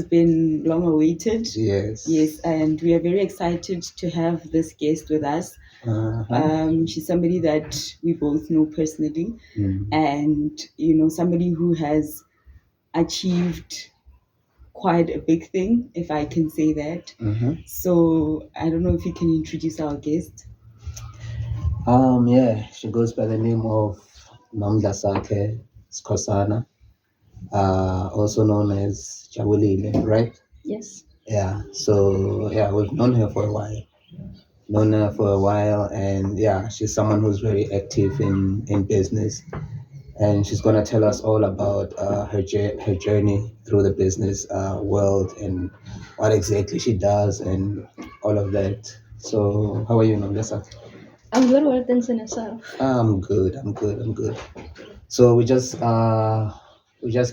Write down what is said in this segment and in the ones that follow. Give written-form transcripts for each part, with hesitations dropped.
has been long awaited. Yes. Yes, and we are very excited to have this guest with us. She's somebody that we both know personally, and somebody who has achieved quite a big thing, if I can say that. So I don't know if you can introduce our guest. Yeah, she goes by the name of Nomdlasakhe Skhosana, also known as Jabulile, right? Yes. Yeah. So yeah, we've known her for a while. And yeah, she's someone who's very active in business, and she's gonna tell us all about her journey through the business world and what exactly she does and all of that. So how are you, Nomdlasakhe? I'm very well, thanks, and yourself. I'm good. So we just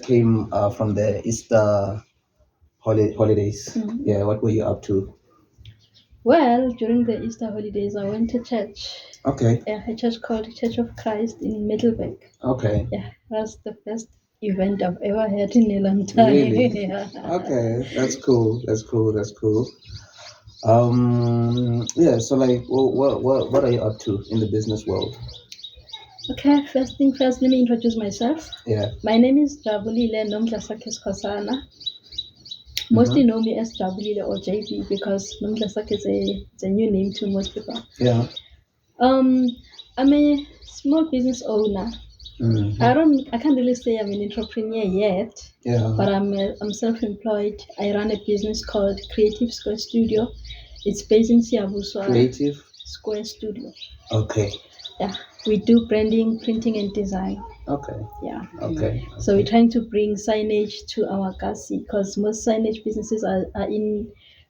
came from the Easter holidays. Yeah, what were you up to? Well, during the Easter holidays, I went to church. Okay. A church called Church of Christ in Middleburg. Okay. Yeah, that's the best event I've ever had in a long time. Really? Yeah. Okay, that's cool. Yeah. So like, what are you up to in the business world? Okay, first thing first, let me introduce myself. Yeah. My name is Jabulile Nomdlasakhe Skhosana. Mostly know me as Jabulile or JB because Nomdlasakhe is a new name to most people. Yeah. I'm a small business owner. I can't really say I'm an entrepreneur yet. Yeah. But I'm self-employed. I run a business called Creative Square Studio. It's based in Siabuswa. Creative Square Studio. Okay. Yeah, we do branding, printing, and design. Okay. Yeah. Okay. So we're trying to bring signage to our Kasi because most signage businesses are in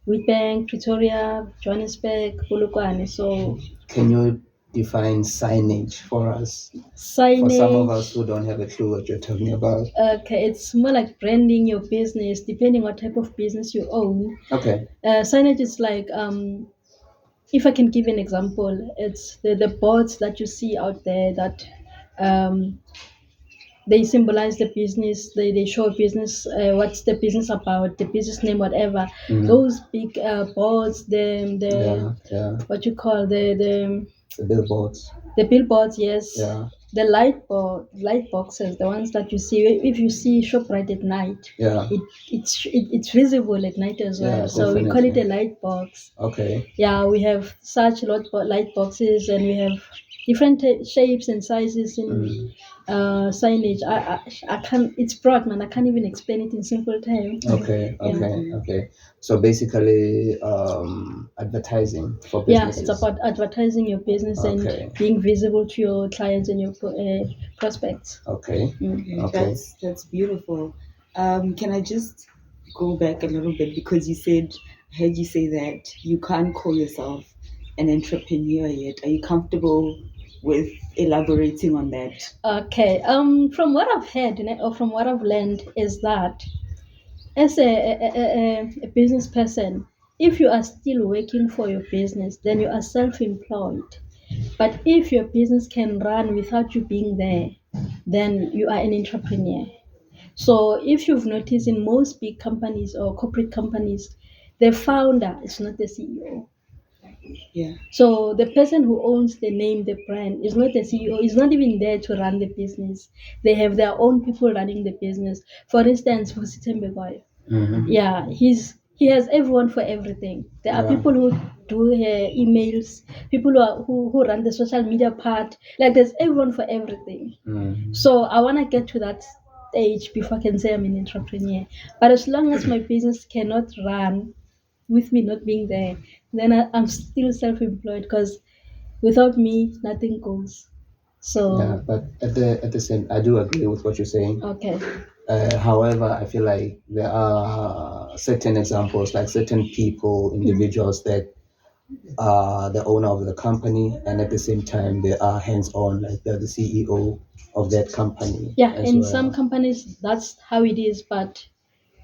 Witbank, Pretoria, Johannesburg, Polokwane. So can you define signage for us? Signage. For some of us who don't have a clue what you're talking about. Okay, it's more like branding your business, depending what type of business you own. Okay. Signage is like if I can give an example, it's the boards that you see out there that they symbolize the business. They show business, what's the business about, the business name, whatever. Those big boards, the what you call the billboards. The billboards, yes. Yeah. The light boxes, the ones that you see. If you see ShopRite at night, Yeah. It's visible at night as well. Yeah, so we call it a light box. Okay. Yeah, we have such light boxes, and we have different shapes and sizes in signage. I can't. It's broad, man. I can't even explain it in simple terms. Okay. So basically, advertising for businesses. Yeah, it's about advertising your business and being visible to your clients and your prospects. Okay. That's beautiful. Can I just go back a little bit because I heard you say that you can't call yourself an entrepreneur yet. Are you comfortable with elaborating on that? Okay. From what I've heard, or from what I've learned, is that as a business person, if you are still working for your business, then you are self-employed. But if your business can run without you being there, then you are an entrepreneur. So if you've noticed in most big companies or corporate companies, the founder is not the CEO. Yeah. So the person who owns the name, the brand, is not the CEO, is not even there to run the business. They have their own people running the business. For instance, for Sitembegwayo. Yeah, he has everyone for everything. There are people who do emails, people who run the social media part. Like there's everyone for everything. So I want to get to that stage before I can say I'm an entrepreneur. But as long as my business cannot run with me not being there, then I'm still self-employed because without me, nothing goes. So yeah, but at the same, I do agree with what you're saying. Okay. However, I feel like there are certain examples, like certain people, individuals that are the owner of the company, and at the same time they are hands-on, like they're the CEO of that company. Yeah, in some companies that's how it is, but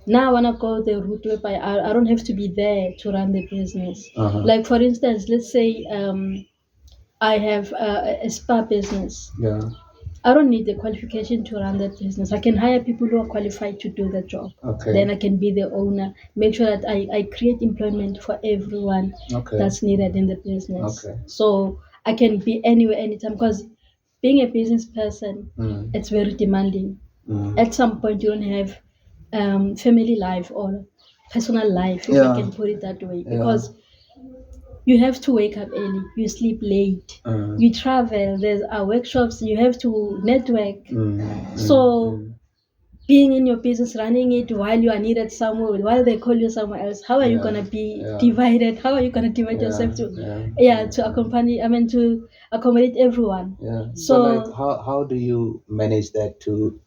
now I wanna go the route whereby I don't have to be there to run the business. Like for instance, let's say I have a spa business. Yeah. I don't need the qualification to run that business. I can hire people who are qualified to do the job. Okay. Then I can be the owner, make sure that I create employment for everyone that's needed in the business. Okay. So I can be anywhere, anytime. Because being a business person, it's very demanding. At some point, you don't have family life or personal life, if I can put it that way. Because you have to wake up early, you sleep late, you travel, there's workshops, you have to network. So being in your business, running it while you are needed somewhere, while they call you somewhere else, how are you gonna be divided? How are you gonna divide yourself to accommodate everyone? So like how do you manage that, to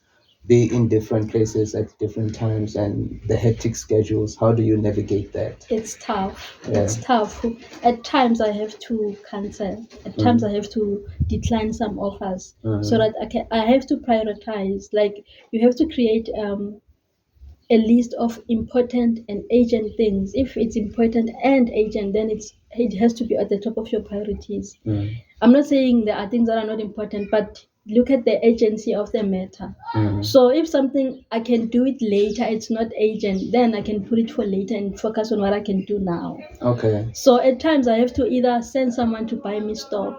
be in different places at different times and the hectic schedules? How do you navigate that? It's tough. It's tough. At times I have to cancel. At times I have to decline some offers so that I have to prioritize. Like, you have to create a list of important and urgent things. If it's important and urgent, then it has to be at the top of your priorities. I'm not saying there are things that are not important, but look at the urgency of the matter. So if something I can do it later, it's not urgent, then I can put it for later and focus on what I can do now. Okay. So at times I have to either send someone to buy me stock,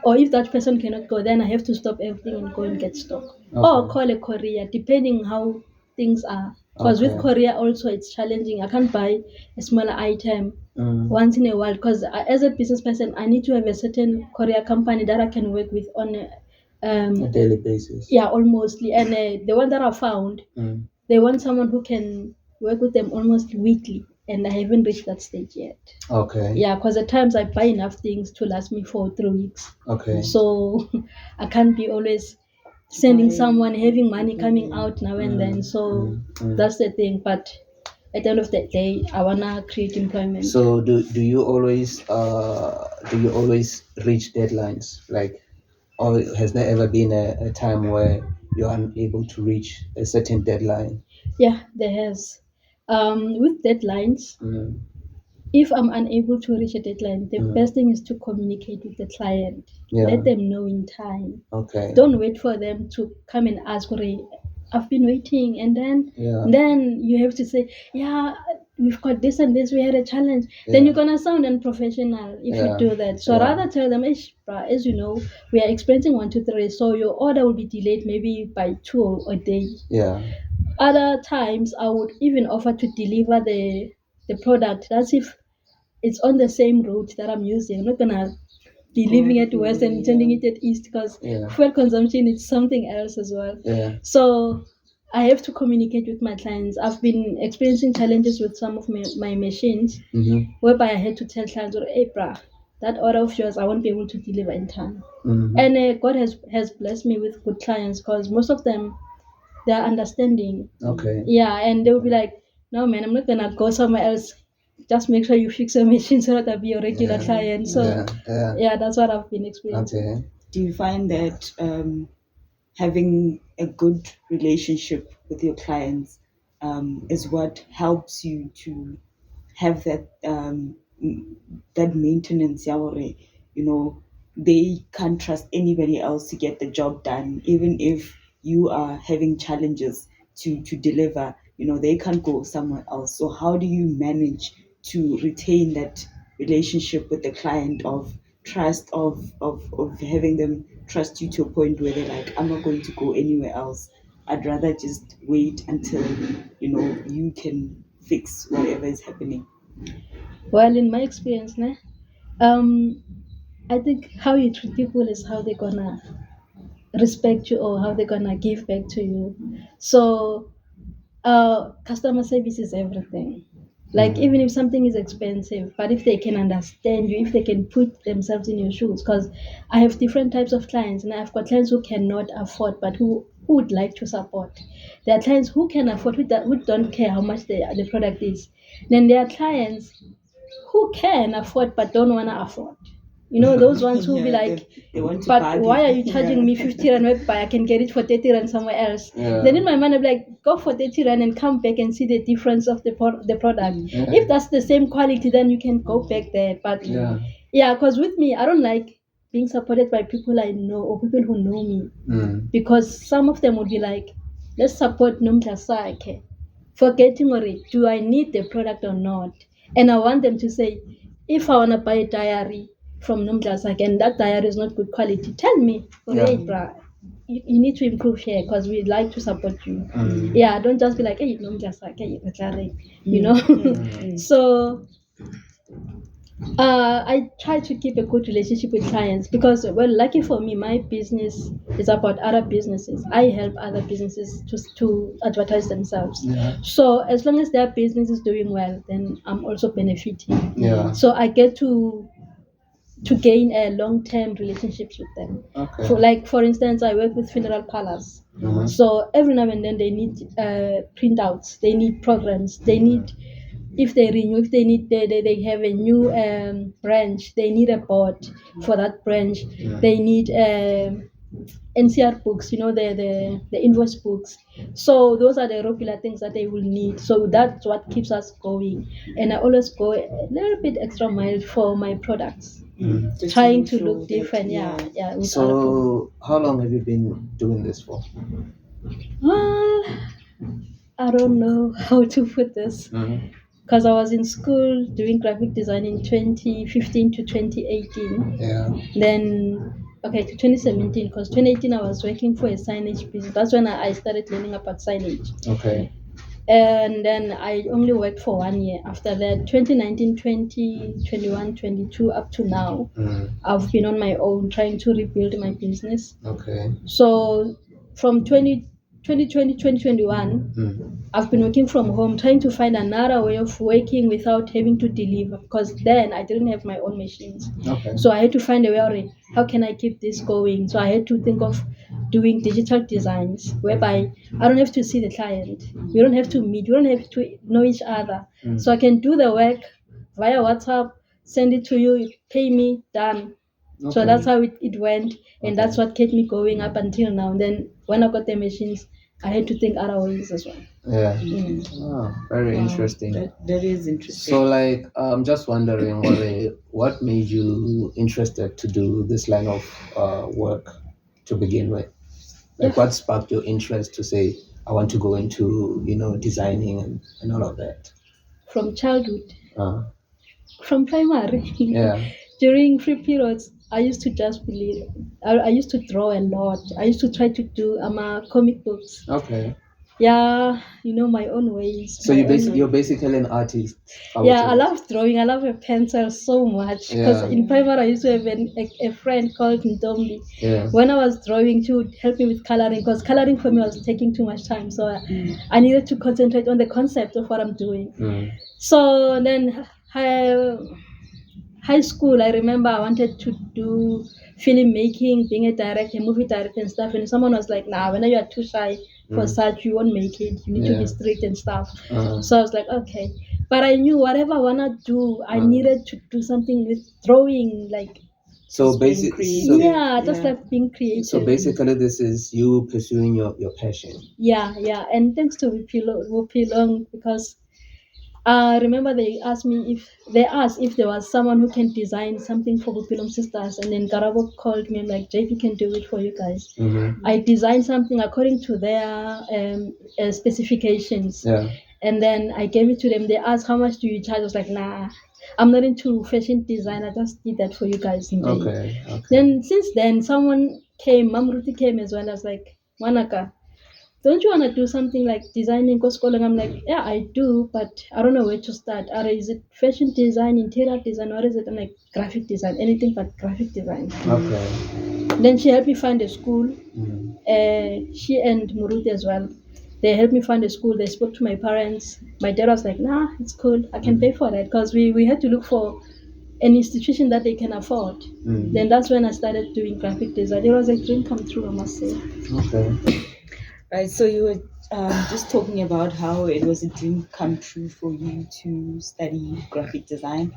or if that person cannot go, then I have to stop everything and go and get stock, or call a courier, depending how things are. Because with courier also it's challenging. I can't buy a smaller item once in a while, because as a business person I need to have a certain courier company that I can work with on a daily basis. Yeah, almost. And the one that I found, they want someone who can work with them almost weekly, and I haven't reached that stage yet. Okay. Yeah, because at times I buy enough things to last me for 3 weeks. Okay. So I can't be always sending someone, having money coming out now and then. So that's the thing. But at the end of the day, I wanna create employment. So do you always reach deadlines? Like, or has there ever been a time where you're unable to reach a certain deadline? Yeah, there has. With deadlines, if I'm unable to reach a deadline, the best thing is to communicate with the client. Let them know in time. Okay. Don't wait for them to come and ask, I've been waiting, and then you have to say, yeah, we've got this and this, we had a challenge. Then you're gonna sound unprofessional if you do that. So rather tell them, as you know, we are experiencing 1, 2, 3, so your order will be delayed maybe by 2 a day. Other times I would even offer to deliver the product. That's if it's on the same route that I'm using. I'm not gonna be leaving it west and sending it at east, because fuel consumption is something else as well. So I have to communicate with my clients. I've been experiencing challenges with some of my machines, whereby I had to tell clients, hey, brah, that order of yours, I won't be able to deliver in time. And God has blessed me with good clients, because most of them, they're understanding. Okay. Yeah, and they will be like, no, man, I'm not gonna go somewhere else. Just make sure you fix your machine so that I'll be a regular client. So yeah, that's what I've been experiencing. Okay. Do you find that having a good relationship with your clients is what helps you to have that that maintenance, they can't trust anybody else to get the job done, even if you are having challenges to deliver, they can't go somewhere else. So how do you manage to retain that relationship with the client of trust, of having them trust you to a point where they're like, I'm not going to go anywhere else, I'd rather just wait until you can fix whatever is happening? Well, in my experience, I think how you treat people is how they're gonna respect you, or how they're gonna give back to you. So customer service is everything. Like, even if something is expensive, but if they can understand you, if they can put themselves in your shoes, because I have different types of clients, and I've got clients who cannot afford, but who would like to support. There are clients who can afford, who don't care how much the product is. Then there are clients who can afford but don't want to afford. Those ones who be like, they want to but bargain. why are you charging me 50 rand whereby I can get it for 30 rand somewhere else? Then in my mind I'm like, go for 30 rand and come back and see the difference of the product. If that's the same quality, then you can go back there. But because with me, I don't like being supported by people I know or people who know me. Because some of them would be like, let's support Nomdlasakhe, forgetting already, do I need the product or not? And I want them to say, if I want to buy a diary from Nomdlasakhe and that diary is not good quality, tell me, hey, bruh, you need to improve here because we'd like to support you. Yeah, don't just be like, hey, Nomdlasakhe, you know. So I try to keep a good relationship with clients because, well, lucky for me, my business is about other businesses. I help other businesses to advertise themselves. So as long as their business is doing well, then I'm also benefiting. So I get to gain a long-term relationships with them. For instance, I work with funeral parlors. So every now and then they need printouts, they need programs, they need, if they renew, if they need, they have a new branch, they need a board for that branch. They need NCR books, the invoice books. So those are the regular things that they will need. So that's what keeps us going. And I always go a little bit extra mile for my products, trying to look different. With So how long have you been doing this for? Well, I don't know how to put this. Because I was in school doing graphic design in 2015 to 2018. Then, to 2017, because 2018 I was working for a signage business. That's when I started learning about signage. And then I only worked for 1 year. After that, 2019, 20, 21, 22, up to now, I've been on my own trying to rebuild my business. So from 2020, 2021, I've been working from home, trying to find another way of working without having to deliver, because then I didn't have my own machines. So I had to find a way of how can I keep this going. So I had to think of doing digital designs whereby I don't have to see the client. We don't have to meet. We don't have to know each other. So I can do the work via WhatsApp, send it to you, you pay me, done. So that's how it went, and that's what kept me going up until now. And then when I got the machines, I had to think other ways as well. Very interesting. That is interesting. So, I'm just wondering, what made you interested to do this line of work to begin with? What sparked your interest to say, I want to go into, designing and all of that? From childhood. From primary. During free periods, I used to just believe. I used to draw a lot. I used to try to do comic books. My own ways. So you're basically an artist. I love drawing. I love a pencil so much. Because in primary, I used to have a friend called Ndombi. When I was drawing, she would help me with coloring, because coloring for me was taking too much time. So I needed to concentrate on the concept of what I'm doing. So then high school, I remember I wanted to do filmmaking, being a director, movie director and stuff. And someone was like, nah, when you are too shy for such, you won't make it. You need to be strict and stuff. So I was like, okay. But I knew whatever I want to do, I needed to do something with drawing, So basically, like being creative. So basically, this is you pursuing your passion. And thanks to Wupi Long, because remember they asked if there was someone who can design something for Bupilom sisters, and then Garabo called me and like, JP can do it for you guys. I designed something according to their specifications, and then I gave it to them. They asked, how much do you charge? I was like, nah, I'm not into fashion design. I just did that for you guys. Then since then, someone came, Mamruti came as well. I was like, Manaka, don't you want to do something like designing Koskol? And I'm like, yeah, I do, but I don't know where to start. Or is it fashion design, interior design, or is it? I'm like, graphic design, anything but graphic design. Then she helped me find a school. She and Muruti as well. They helped me find a school. They spoke to my parents. My dad was like, nah, it's cool. I can pay for that, because we had to look for an institution that they can afford. Then that's when I started doing graphic design. It was a dream come true, I must say. Right, so you were just talking about how it was a dream come true for you to study graphic design.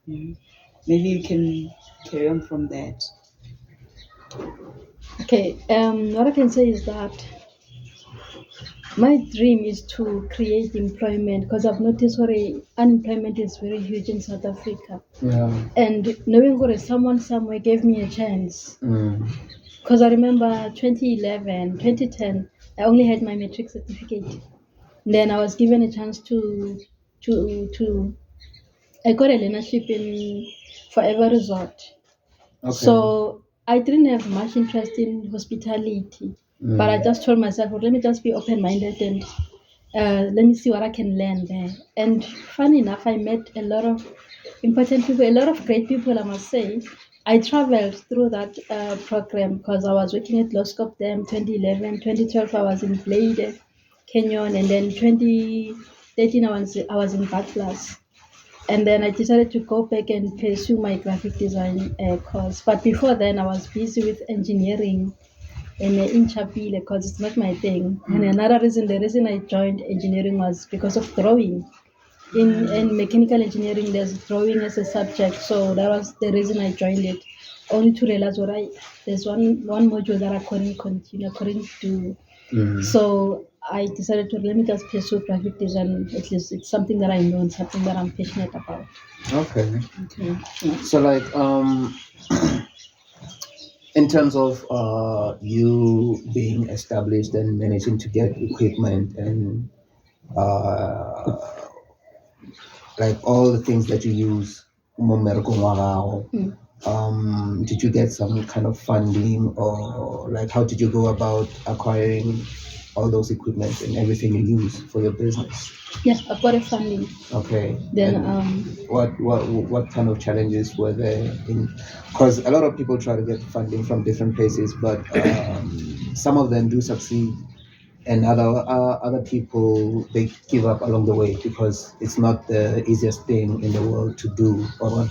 Maybe you can carry on from that. Okay, what I can say is that My dream is to create employment because I've noticed where unemployment is very huge in South Africa. Yeah. And knowing where someone somewhere gave me a chance. Mm. Because I remember 2011, 2010, I only had my matric certificate. Then I was given a chance to I got a learnership in Forever Resort. Okay. So I didn't have much interest in hospitality, but I just told myself, well, let me just be open-minded and let me see what I can learn there. And funny enough, I met a lot of important people, a lot of great people, I must say. I traveled through that program because I was working at Loscop Dam 2011, 2012 I was in Blade Canyon, and then 2013 I was in Butler's. And then I decided to go back and pursue my graphic design course. But before then, I was busy with engineering in Chapile because it's not my thing. And another reason, the reason I joined engineering was because of drawing. In mechanical engineering, there's drawing as a subject, so that was the reason I joined it. Only to realize there's one module that I couldn't continue, I couldn't do. So I decided to let me just pursue graphic design. At least it's something that I know and something that I'm passionate about. Okay. Yeah. So like in terms of you being established and managing to get equipment and like all the things that you use, did you get some kind of funding, or like how did you go about acquiring all those equipment and everything you use for your business? Yeah, I've got a funding. Okay. Then and what kind of challenges were there in, because a lot of people try to get funding from different places, but some of them do succeed and other people, they give up along the way because it's not the easiest thing in the world to do. Or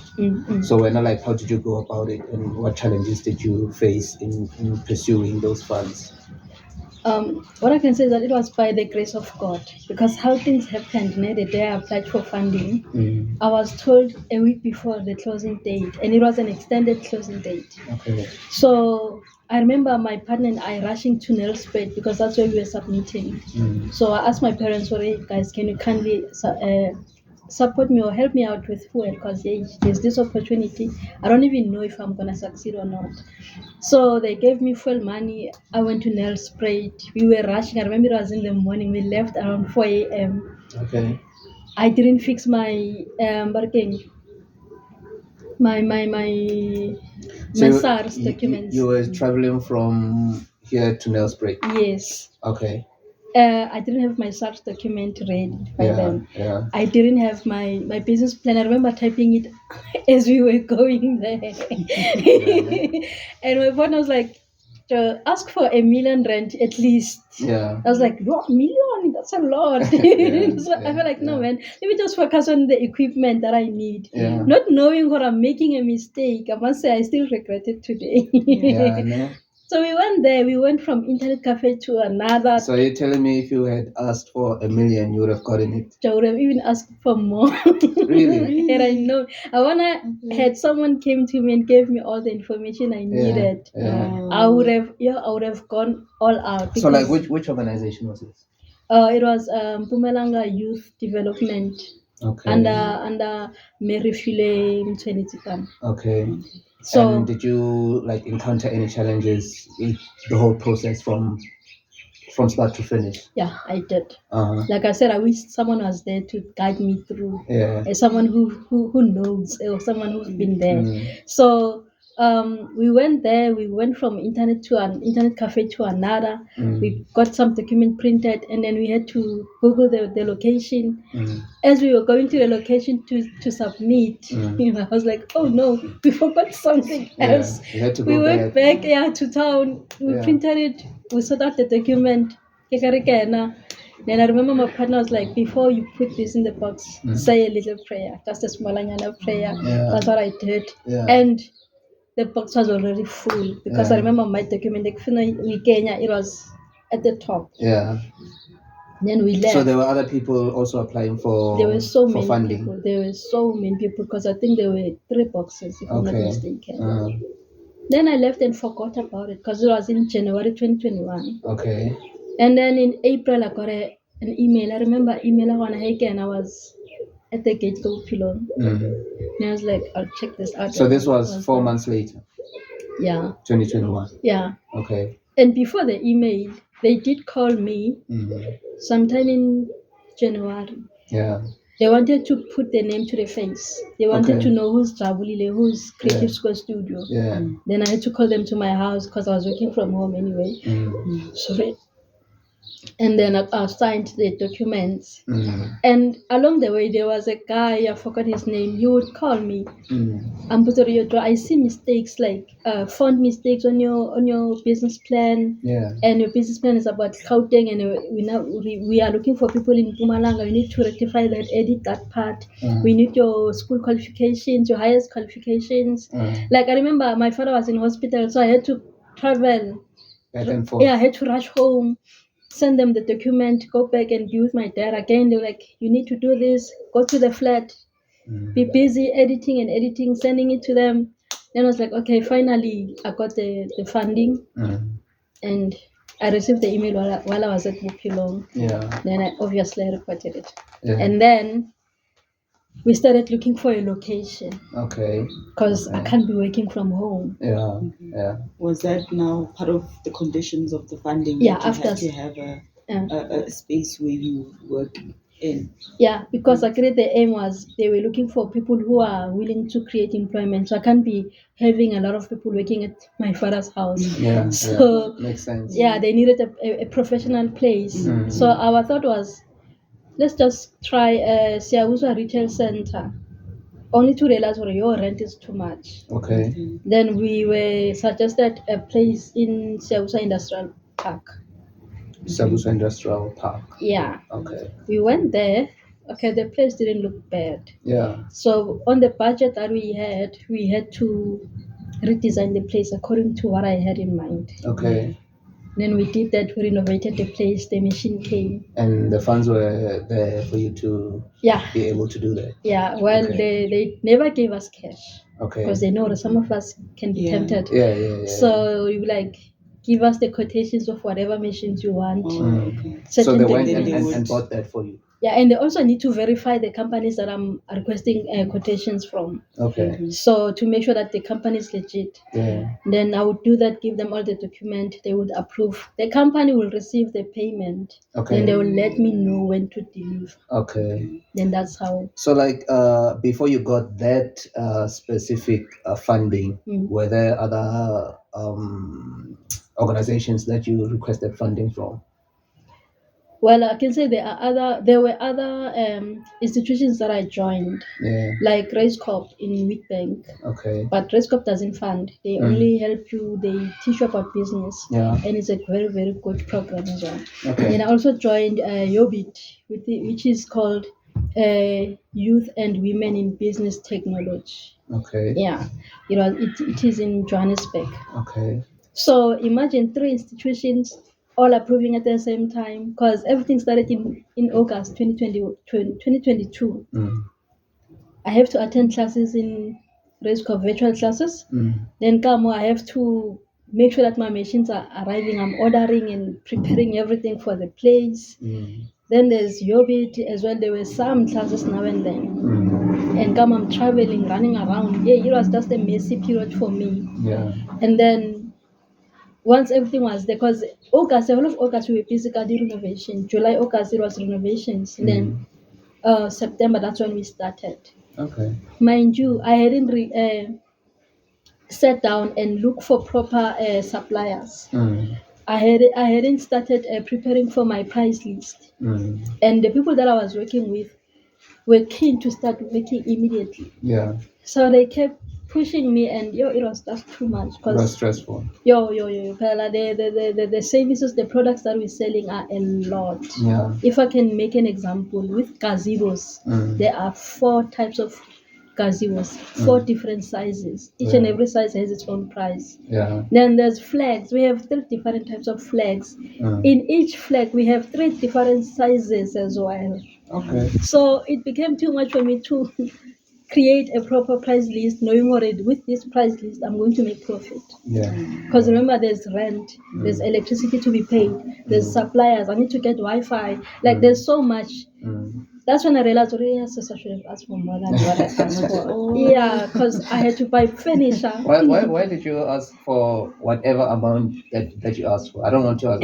so when like, how did you go about it, and what challenges did you face in pursuing those funds? what I can say is that it was by the grace of God, because how things happened, the day I applied for funding, I was told a week before the closing date, and it was an extended closing date. Okay. So I remember my partner and I rushing to Nelspruit because that's where we were submitting. So I asked my parents, "Hey guys, can you kindly support me or help me out with fuel, because there's this opportunity. I don't even know if I'm gonna succeed or not." So they gave me full money. I went to Nelspruit. We were rushing. I remember it was in the morning. We left around 4 a.m. Okay. I didn't fix my working my So SARS documents. you were traveling from here to Nelspruit. Yes. Okay. I didn't have my SARS document ready by then. Yeah. I didn't have my business plan. I remember typing it as we were going there. And my partner was like, ask for R1 million at least. Yeah. I was like, what, million? That's a lot. So I felt like, no, man, let me just focus on the equipment that I need. Yeah. Not knowing what I'm making a mistake. I must say, I still regret it today. Yeah, I know. So we went there. We went from internet cafe to another. So you're telling me if you had asked for $1 million, you would have gotten it? I would have even asked for more. Really? And I know. Had someone came to me and gave me all the information I needed. Yeah. I would have gone all out. So like, which organization was this? It was Pumalanga Youth Development. Okay. Under Mary File Mtwenitsikam. Okay. So and did you like encounter any challenges in the whole process from start to finish? Yeah, I did. Uh-huh. Like I said, I wish someone was there to guide me through. Yeah. Someone who knows, or someone who's been there. So we went there. We went from internet cafe to another. We got some document printed, and then we had to Google the location. As we were going to the location to submit, I was like, oh no, we forgot something else. You had to go we went back to town. We printed it. We sorted out the document. Then I remember my partner was like, before you put this in the box, say a little prayer, just a small prayer. Yeah. That's what I did. Yeah. And the box was already full, because I remember my document, it was at the top. Yeah. Then we left. So there were other people also applying for There were so many funding. people. There were so many people, because I think there were 3 boxes, if I'm not mistaken. Then I left and forgot about it, because it was in January 2021. Okay. And then in April, I got an email. I remember email when I was at the gate to Pilon. And I was like, I'll check this out. So this was 4 months later, Yeah. 2021. Yeah. Okay. And before the email, they did call me sometime in January. Yeah. They wanted to put their name to the face. They wanted to know who's Jabulile, who's Creative Square Studio. Yeah. Then I had to call them to my house because I was working from home anyway. Sorry. And then I signed the documents. And along the way, there was a guy, I forgot his name, he would call me. I see mistakes like font mistakes on your business plan. Yeah. And your business plan is about Gauteng, and we are looking for people in Mpumalanga. You need to rectify that, edit that part. We need your school qualifications, your highest qualifications. Like I remember my father was in hospital, so I had to travel back and forth. Yeah, I had to rush home, send them the document, go back and be with my dad again. They were like, you need to do this, go to the flat, be busy editing, sending it to them. Then I was like, okay, finally I got the funding and I received the email while I was at Bupilong. Yeah. Then I obviously reported it. Yeah. And then we started looking for a location. Okay. Because I can't be working from home. Yeah. Yeah. Was that now part of the conditions of the funding? Yeah, that you after had to have a space where you work in. Yeah, because I created the aim was they were looking for people who are willing to create employment. So I can't be having a lot of people working at my father's house. Yeah. So makes sense. Yeah, they needed a professional place. So our thought was, let's just try a Siabusa retail center. Only to realize your rent is too much. Okay. Then we were suggested a place in Siabusa Industrial Park. Siabusa Industrial Park. Yeah. Okay. We went there. Okay, the place didn't look bad. Yeah. So on the budget that we had to redesign the place according to what I had in mind. Okay. Then we did that. We renovated the place. The machine came. And the funds were there for you to be able to do that. Yeah. Well, they never gave us cash. Okay. Because they know that some of us can be tempted. Yeah. So we like, give us the quotations of whatever machines you want. Okay. So they went and bought that for you. Yeah, and they also need to verify the companies that I'm requesting quotations from. Okay. So to make sure that the company is legit. Yeah. Then I would do that, give them all the document, they would approve. The company will receive the payment. Okay. Then they will let me know when to deliver. Okay. Then that's how. So like before you got that specific funding, were there other organizations that you requested funding from? Well, I can say there were other institutions that I joined, like Race Corp in Wheatbank. Okay. But Race Corp doesn't fund. They only help you. They teach you about business. Yeah. And it's a very, very good program as well. Okay. And I also joined Yobit, which is called Youth and Women in Business Technology. Okay. Yeah. It is in Johannesburg. Okay. So imagine 3 institutions all approving at the same time, because everything started in August 2022. I have to attend classes in Race Corp virtual classes. Then I have to make sure that my machines are arriving. I'm ordering and preparing everything for the place. Then there's Yobit as well. There were some classes now and then. And I'm traveling, running around. Yeah, it was just a messy period for me. Yeah. And then once everything was there, because August, the whole of August, we were busy doing renovation. July, August, it was renovations. And then September, that's when we started. Okay. Mind you, I hadn't sat down and looked for proper suppliers. I hadn't started preparing for my price list. And the people that I was working with were keen to start working immediately. Yeah. So they kept pushing me, and it was just too much. It was stressful. The services, the products that we're selling are a lot. Yeah. If I can make an example, with gazebos, there are 4 types of gazebos, 4 different sizes. Each and every size has its own price. Yeah. Then there's flags. We have 3 different types of flags. In each flag, we have 3 different sizes as well. Okay. So it became too much for me to create a proper price list, knowing already with this price list I'm going to make profit. Yeah. Because remember, there's rent, there's electricity to be paid, there's suppliers, I need to get Wi-Fi. Like there's so much. That's when I realized, oh yes, I should have asked for more than what I asked for. Yeah, because I had to buy furniture. Why did you ask for whatever amount that you asked for? I don't want to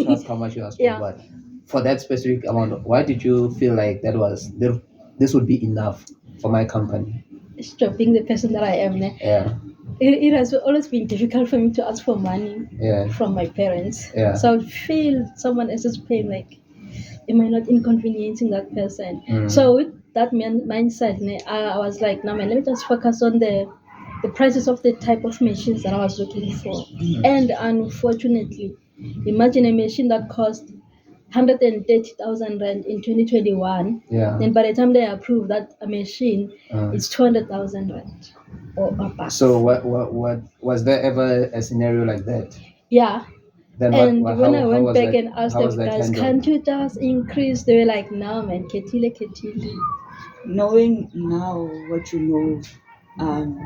ask how much you asked for, Yeah. but for that specific amount, why did you feel like this would be enough for my company? Stop being the person that I am. Yeah. It has always been difficult for me to ask for money Yeah. from my parents. Yeah. So I feel someone else's pain, like, am I not inconveniencing that person? So with that mindset, I was like, no man, let me just focus on the prices of the type of machines that I was looking for. And unfortunately, imagine a machine that cost 130,000 rand in 2021. Yeah. Then by the time they approve that a machine, it's 200,000 rand or above. So what was there ever a scenario like that? Yeah. Then And what, when how, I how went was back that, and asked how was them, that guys, handled? can't you just increase? They were like, no, man, ketile. Knowing now what you know,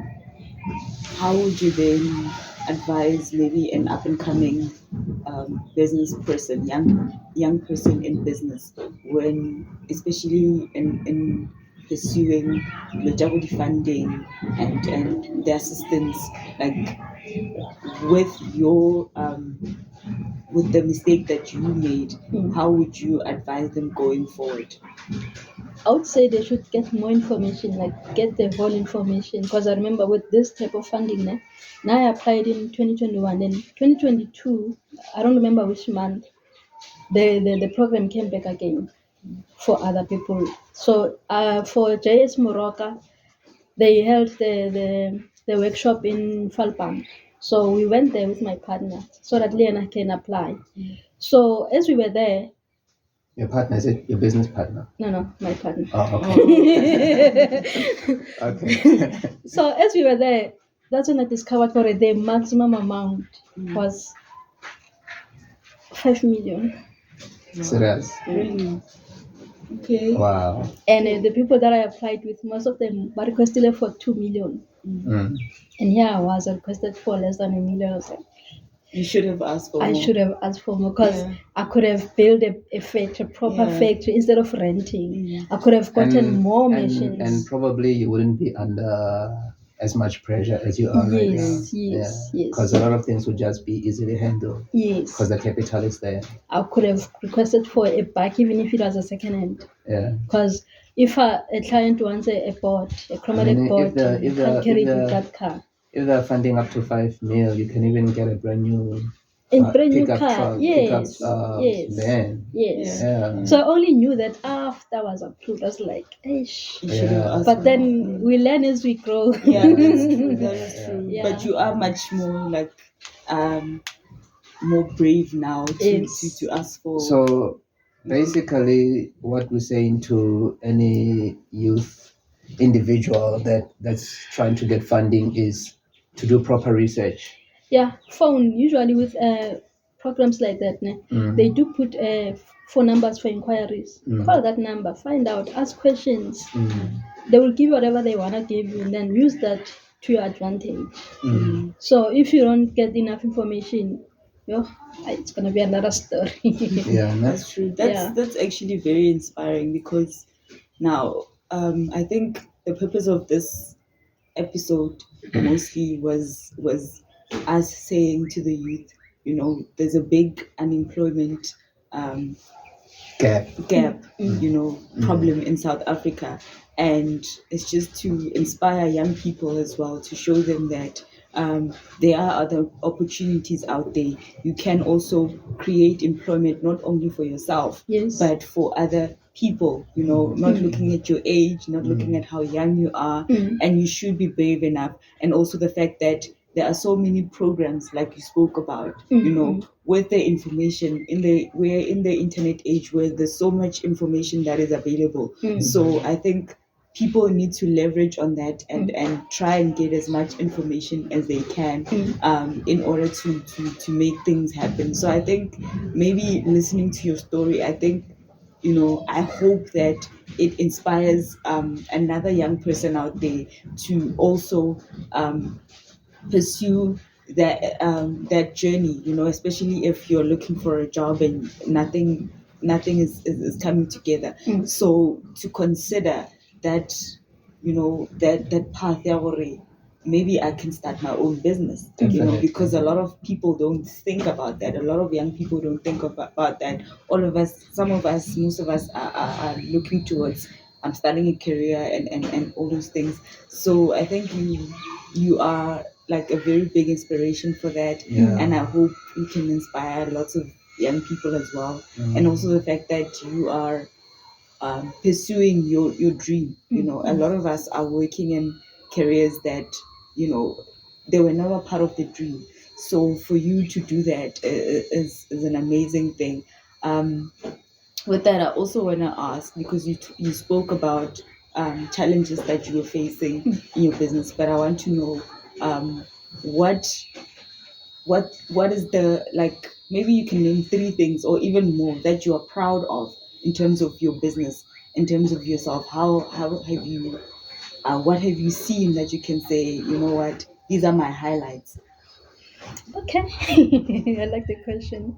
how would you then advise maybe an up and coming business person, young person in business, when especially in pursuing longevity funding and the assistance, like with your with the mistake that you made, how would you advise them going forward? I would say they should get more information, like get the whole information. Because I remember with this type of funding, now I applied in 2021, then 2022, I don't remember which month, the program came back again for other people. So for JS Moroka, they held the workshop in Falpam. So we went there with my partner so that Leona can apply. So as we were there, Your partner, is it your business partner? no, my partner. Oh, okay. Okay. So as we were there, that's when I discovered that the maximum amount was 5 million. Serious? Really? Okay. Wow. And the people that I applied with, most of them were requested for 2 million. Mm. And here I was requested for less than 1 million. I was like, You should have asked for I more. should have asked for more because I could have built a factory, proper factory instead of renting. I could have gotten more machines. And probably you wouldn't be under as much pressure as you are right now. Yes. Because a lot of things would just be easily handled. Yes. Because the capital is there. I could have requested for a bike even if it was a second hand. Yeah. Because if a client wants a board, a chromatic board, you can't carry it with that car. If they're funding up to 5 mil, you can even get a brand new brand new pickup car. truck, Yes. van. Yes. Yeah. So I only knew that after I was approved. I was like, eish. Yeah. But then we learn as we grow. Yeah, that's true. That is true. Yeah. But you are much more like more brave now to ask for. So basically what we're saying to any youth individual that's trying to get funding is to do proper research. Yeah, phone usually with programs like that, they do put phone numbers for inquiries. Call that number, find out, ask questions. They will give whatever they want to give you and then use that to your advantage. So if you don't get enough information, it's gonna be another story. Yeah, that's true. That's actually very inspiring because now I think the purpose of this episode mostly was us saying to the youth, there's a big unemployment gap, problem in South Africa, and it's just to inspire young people as well, to show them that there are other opportunities out there. You can also create employment not only for yourself, but for other people, not looking at your age, not looking at how young you are, and you should be brave enough. And also the fact that there are so many programs like you spoke about, with the information we're in the internet age where there's so much information that is available. So I think people need to leverage on that and try and get as much information as they can in order to make things happen. So I think maybe listening to your story, I think I hope that it inspires another young person out there to also pursue that journey, especially if you're looking for a job and nothing is coming together. So to consider that, that path, yeah, maybe I can start my own business, because a lot of people don't think about that. A lot of young people don't think about that. All of us, some of us, most of us are looking towards starting a career and all those things. So I think you are like a very big inspiration for that. And I hope you can inspire lots of young people as well. And also the fact that you are pursuing your dream. A lot of us are working in careers that, they were never part of the dream. So for you to do that is an amazing thing. With that, I also want to ask, because you spoke about challenges that you were facing in your business, but I want to know what what is the, like, maybe you can name 3 things or even more that you are proud of in terms of your business, in terms of yourself. How have you what have you seen that you can say, what, these are my highlights? Okay. I like the question.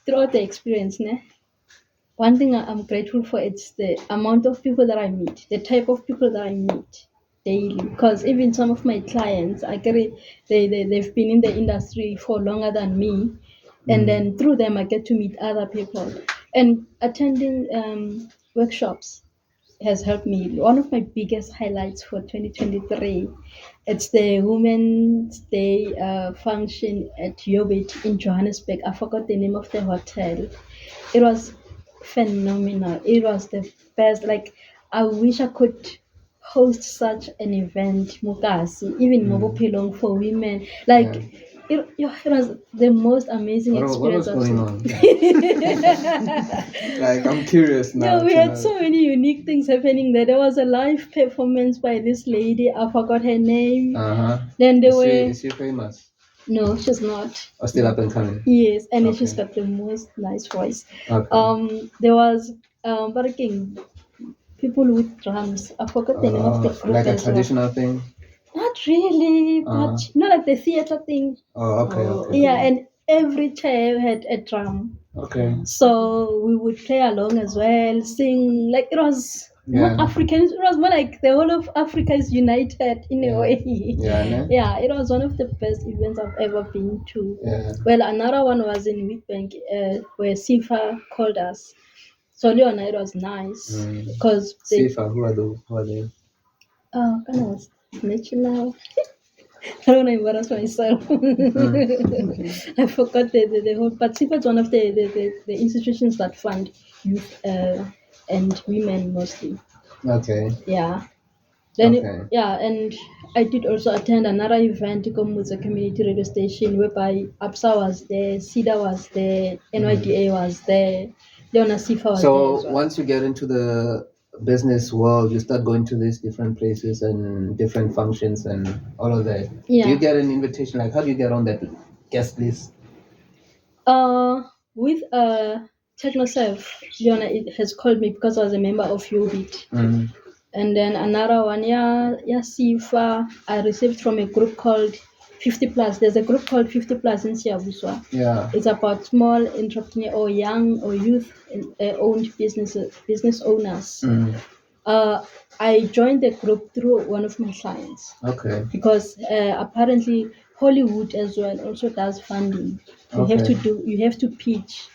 Throughout the experience, one thing I'm grateful for, it's the amount of people that I meet, the type of people that I meet daily. Because even some of my clients, they've been in the industry for longer than me, and then through them I get to meet other people. And attending workshops has helped me. One of my biggest highlights for 2023, it's the Women's Day function at Yobit in Johannesburg. I forgot the name of the hotel. It was phenomenal. It was the best. Like, I wish I could host such an event, Mukasi, even Mobopelong for women. Like, it was the most amazing What experience was I've going seen. on? Like, I'm curious now. No, we had so many unique things happening there. There was a live performance by this lady. I forgot her name. Then there Is she famous? No, she's not. Or still up and coming? Yes, and Okay. she's got the most nice voice. Okay. There was but again, people with drums. I forgot the name of the group. Like a as well. traditional thing? Not really, but like the theater thing. Oh, okay. Yeah, and every chair had a drum. Okay. So we would play along as well, sing. Like, it was not African. It was more like the whole of Africa is united in a way. Yeah, it was one of the best events I've ever been to. Yeah. Well, another one was in Witbank, where Sifa called us. So Leona, it was nice because Sifa, who are they? Oh, kind of was natural. I don't want to embarrass myself. I forgot the whole. But SIPA is one of the institutions that fund youth and women mostly. Okay. Yeah. Then and I did also attend another event, Komutsa Community Radio Station, whereby APSA was there, SIDA was there, NYDA was there, Leona Sifa was there. So once you get into the business world, you start going to these different places and different functions and all of that. Yeah. Do you get an invitation? Like, how do you get on that guest list? With TechnoServe, Leona has called me because I was a member of Ubit. And then another one, SIFA, I received from a group called 50 Plus. There's a group called 50 Plus in Siabuswa. Yeah. It's about small entrepreneur or young or youth owned business owners. I joined the group through one of my clients. Okay. Because apparently Hollywood as well also does funding. You have to pitch.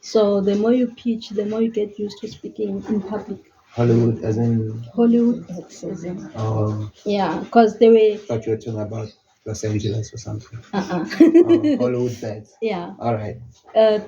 So the more you pitch, the more you get used to speaking in public. Hollywood, as in Hollywood acts, as in. Oh. Yeah, because they were. Thought you were talking about Los Angeles or something. Hollywood beds. Yeah. All right.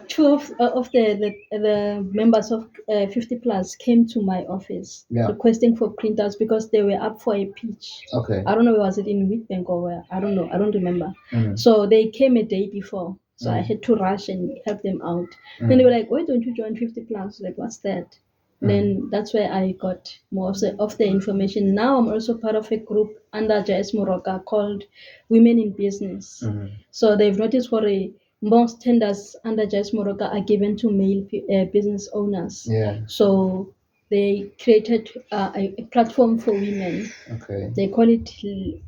Two of the members of 50 Plus came to my office requesting for printouts because they were up for a pitch. Okay. I don't know, was it in Witbank or where? I don't know. I don't remember. So they came a day before. So I had to rush and help them out. Then they were like, why don't you join 50 Plus? Like, what's that? Then that's where I got more of the information. Now I'm also part of a group under JS Moroka called Women in Business. So they've noticed for most tenders under Jais Moroka are given to male business owners. Yeah. So they created a platform for women. Okay. They call it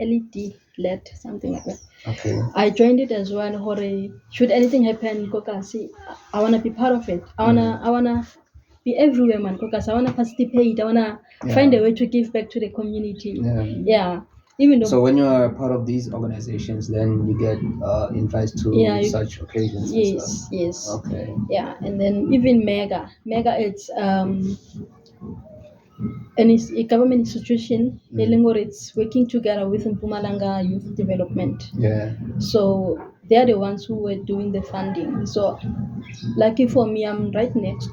LED LED, something like that. Okay. I joined it as well. Should anything happen, Kokasi, I wanna be part of it. I wanna be everywhere, man. Because I wanna participate. I wanna find a way to give back to the community. Yeah. Even though. So when you are part of these organizations, then you get invited to such occasions. Yes. Yes. Okay. Yeah, and then even Mega, it's a government institution. It's working together with Mpumalanga Youth Development. Yeah. So they are the ones who were doing the funding. So lucky for me, I'm right next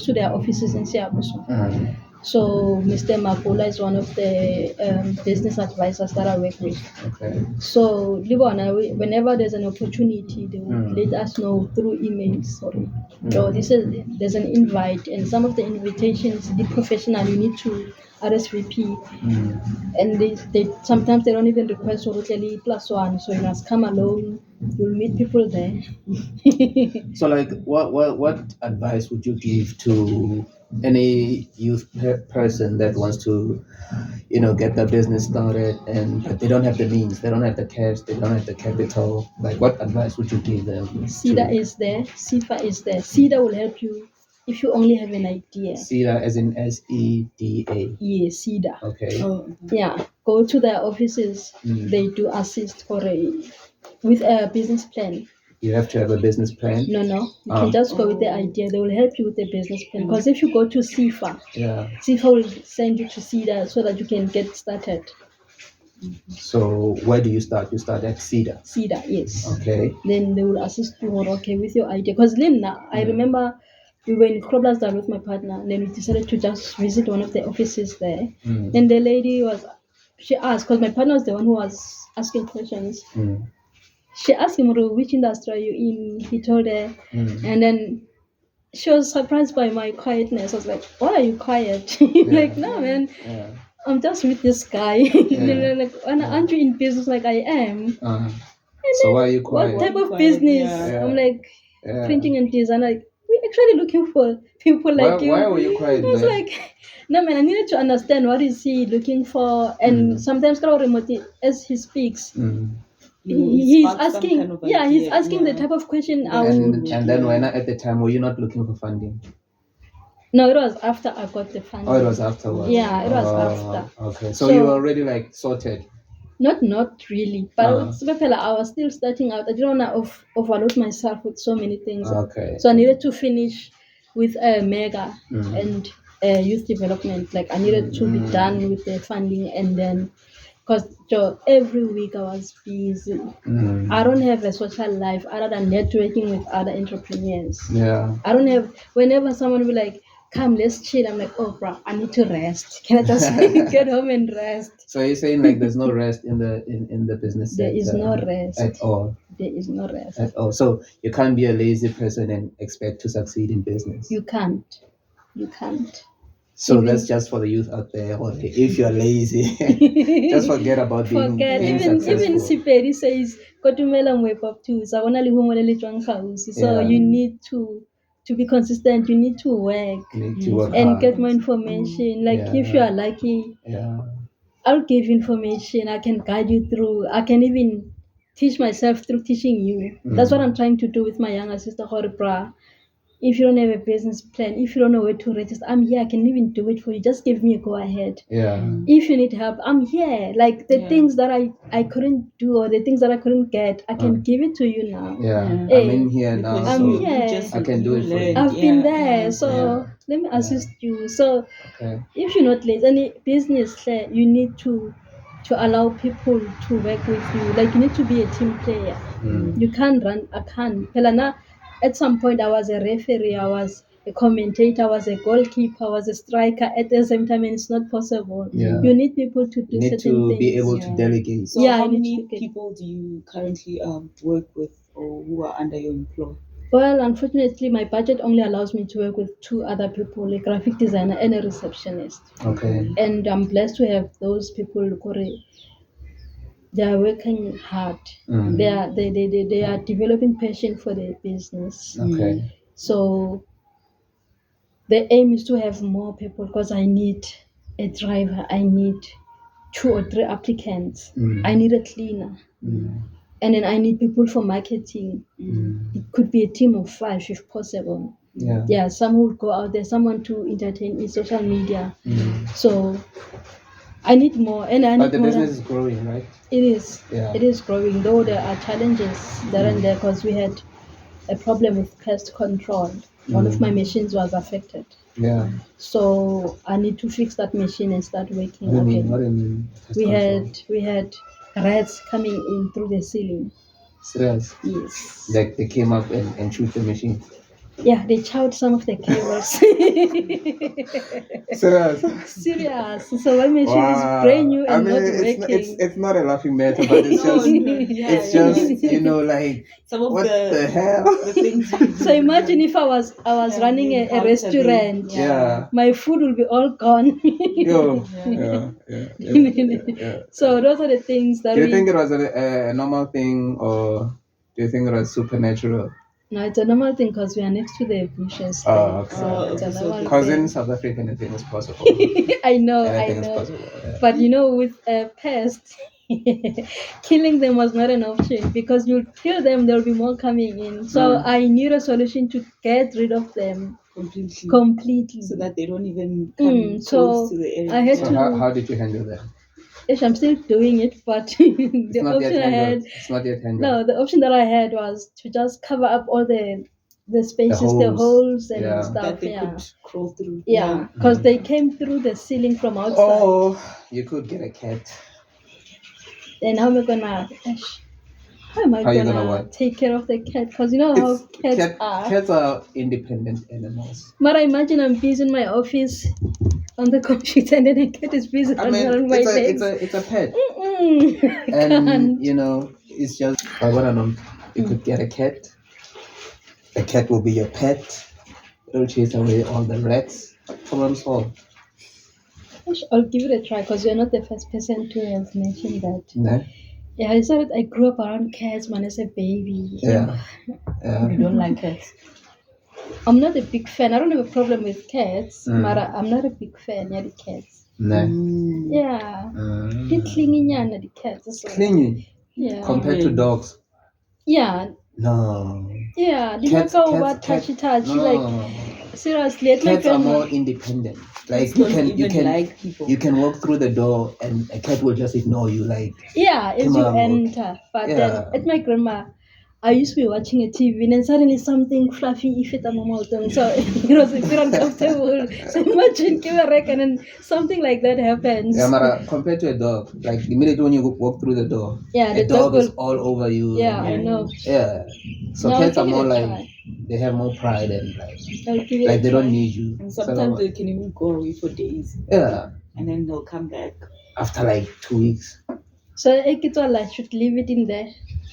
to their offices in Siabuso. So Mr. Mapula is one of the business advisors that I work with. Okay. So Libana, whenever there's an opportunity, they will let us know through emails. Sorry. So there's an invite, and some of the invitations, the professional, you need to RSVP, and they sometimes they don't even request Oroteli +1, so you must come alone. You'll meet people there. So, like, what advice would you give to any youth person that wants to, get their business started, but they don't have the means, they don't have the cash, they don't have the capital? Like, what advice would you give them? SIDA is there, SIFA is there. SIDA will help you if you only have an idea. SIDA as in SEDA. Yes, SIDA. Okay. Yeah, go to their offices. They do assist with a business plan. You have to have a business plan? No. You can just go with the idea. They will help you with the business plan. Because if you go to SIFA, SIFA will send you to SIDA so that you can get started. So where do you start? You start at SIDA? SIDA, yes. Okay. Then they will assist you with your idea. Because Linda, I remember we were in Kroblasdal with my partner, and then we decided to just visit one of the offices there. Then the lady she asked, because my partner was the one who was asking questions. She asked him, which industry are you in? He told her, and then she was surprised by my quietness. I was like, why are you quiet? Like, no, man, I'm just with this guy. Like, aren't you in business like I am? So why are you quiet? What type of business? I'm like, printing and design. Like, we're actually looking for people like you. Why were you quiet? I was like, no, man, I needed to understand what is he looking for. And sometimes as he speaks, he's asking, he's asking the type of question I would. And then when at the time, were you not looking for funding? No, it was after I got the funding. Oh, it was afterwards. Yeah, it was after. Okay, so you were already like sorted. Not really, but I was still starting out. I didn't want to overload myself with so many things. Okay. So I needed to finish with Mega and youth development. Like I needed to be done with the funding, and then because every week I was busy. I don't have a social life other than networking with other entrepreneurs. Yeah. I don't have. Whenever someone will be like, come, let's chill. I'm like, oh, bro, I need to rest. Can I just get home and rest? So you're saying like there's no rest in the business sector? There is no rest at all. There is no rest at all. So you can't be a lazy person and expect to succeed in business. You can't. So that's just for the youth out there. If you're lazy, just forget about being successful. Even Siperi says, "Kotumela mwepop too." So you need to be consistent. You need to work. And hard. get more information. Like if you are lucky, I'll give information. I can guide you through. I can even teach myself through teaching you. That's what I'm trying to do with my younger sister, Horibra. If you don't have a business plan, if you don't know where to register, I'm here. I can even do it for you. Just give me a go ahead. Yeah. If you need help, I'm here. Like the things that I couldn't do or the things that I couldn't get, I can give it to you now. Yeah. Hey, I'm in here now. I'm here. I can do it for you. I've been there. So let me assist you. So if you're not lazy, any business, you need to allow people to work with you. Like you need to be a team player. You can't run. I can't. Pelana, at some point, I was a referee, I was a commentator, I was a goalkeeper, I was a striker at the same time, and it's not possible. Yeah. You need people to do certain things. You need to be able to delegate. So how many people do you currently work with or who are under your employ? Well, unfortunately, my budget only allows me to work with 2 other people, a graphic designer and a receptionist. Okay. And I'm blessed to have those people they are working hard. They are developing passion for their business. Okay. So the aim is to have more people because I need a driver, I need 2 or 3 applicants, I need a cleaner, and then I need people for marketing. It could be a team of 5 if possible. Yeah, some would go out there, someone to entertain in social media. So I need more, and I need But the more. business is growing, right? It is. Yeah. It is growing, though there are challenges there and there because we had a problem with pest control. One of my machines was affected. Yeah. So I need to fix that machine and start working What do you again. mean? What do you mean? We had rats coming in through the ceiling. Serious? Yes. Like they came up and shoot the machine. Yeah, they chowed some of the cables. Serious? Serious. So my machine is brand new and not working. It's not a laughing matter, but it's just it's just like some of what the hell? the things we do. So imagine if I was running a restaurant. Yeah. My food will be all gone. Yo. Yeah. So those are the things that Do you think it was a normal thing, or do you think it was supernatural? No, it's a normal thing because we are next to the bushes. Okay. So it's a normal Because in thing. South Africa, anything is possible. I know. Anything is possible. Yeah. But with pests, killing them was not an option because you'll kill them, there'll be more coming in. So I need a solution to get rid of them completely. So that they don't even come close to the area. I had to. How did you handle that? Yes, I'm still doing it, but the option I had. It's not yet handled. No, the option that I had was to just cover up all the spaces, the holes and stuff. That they could crawl through. Yeah, because they came through the ceiling from outside. Oh, you could get a cat. Then how am I gonna? How am I gonna take care of the cat? Because you know how cats are. Cats are independent animals. But I imagine I'm busy in my office on the computer, and then a cat is busy on my legs. It's a pet. And it's just. I wanna know. You could get a cat. The cat will be your pet. It'll chase away all the rats. Problem solved. I'll give it a try because you're not the first person to have mentioned that. No? Yeah, I said I grew up around cats when I was a baby. Yeah. You don't like cats? I'm not a big fan. I don't have a problem with cats, but I'm not a big fan of the cats. No. Yeah. They're clingy, the cats. So. Clingy? Yeah. Compared to dogs? Yeah. No. Yeah. Cats, touchy. No. Like, seriously. Cats are more independent. Like you can walk through the door and a cat will just ignore you. Like as you enter. But then at my grandma, I used to be watching a TV and then suddenly something fluffy hit on my mouth. So it was a bit uncomfortable. So imagine and then something like that happens. Yeah, Mara, compared to a dog, like the minute when you walk through the door, the dog is all over you. Yeah, I know. Yeah. So cats are more like, they have more pride and like they don't need you. And sometimes they can even go away for days. Yeah. And then they'll come back. After like 2 weeks. So I should leave it in there,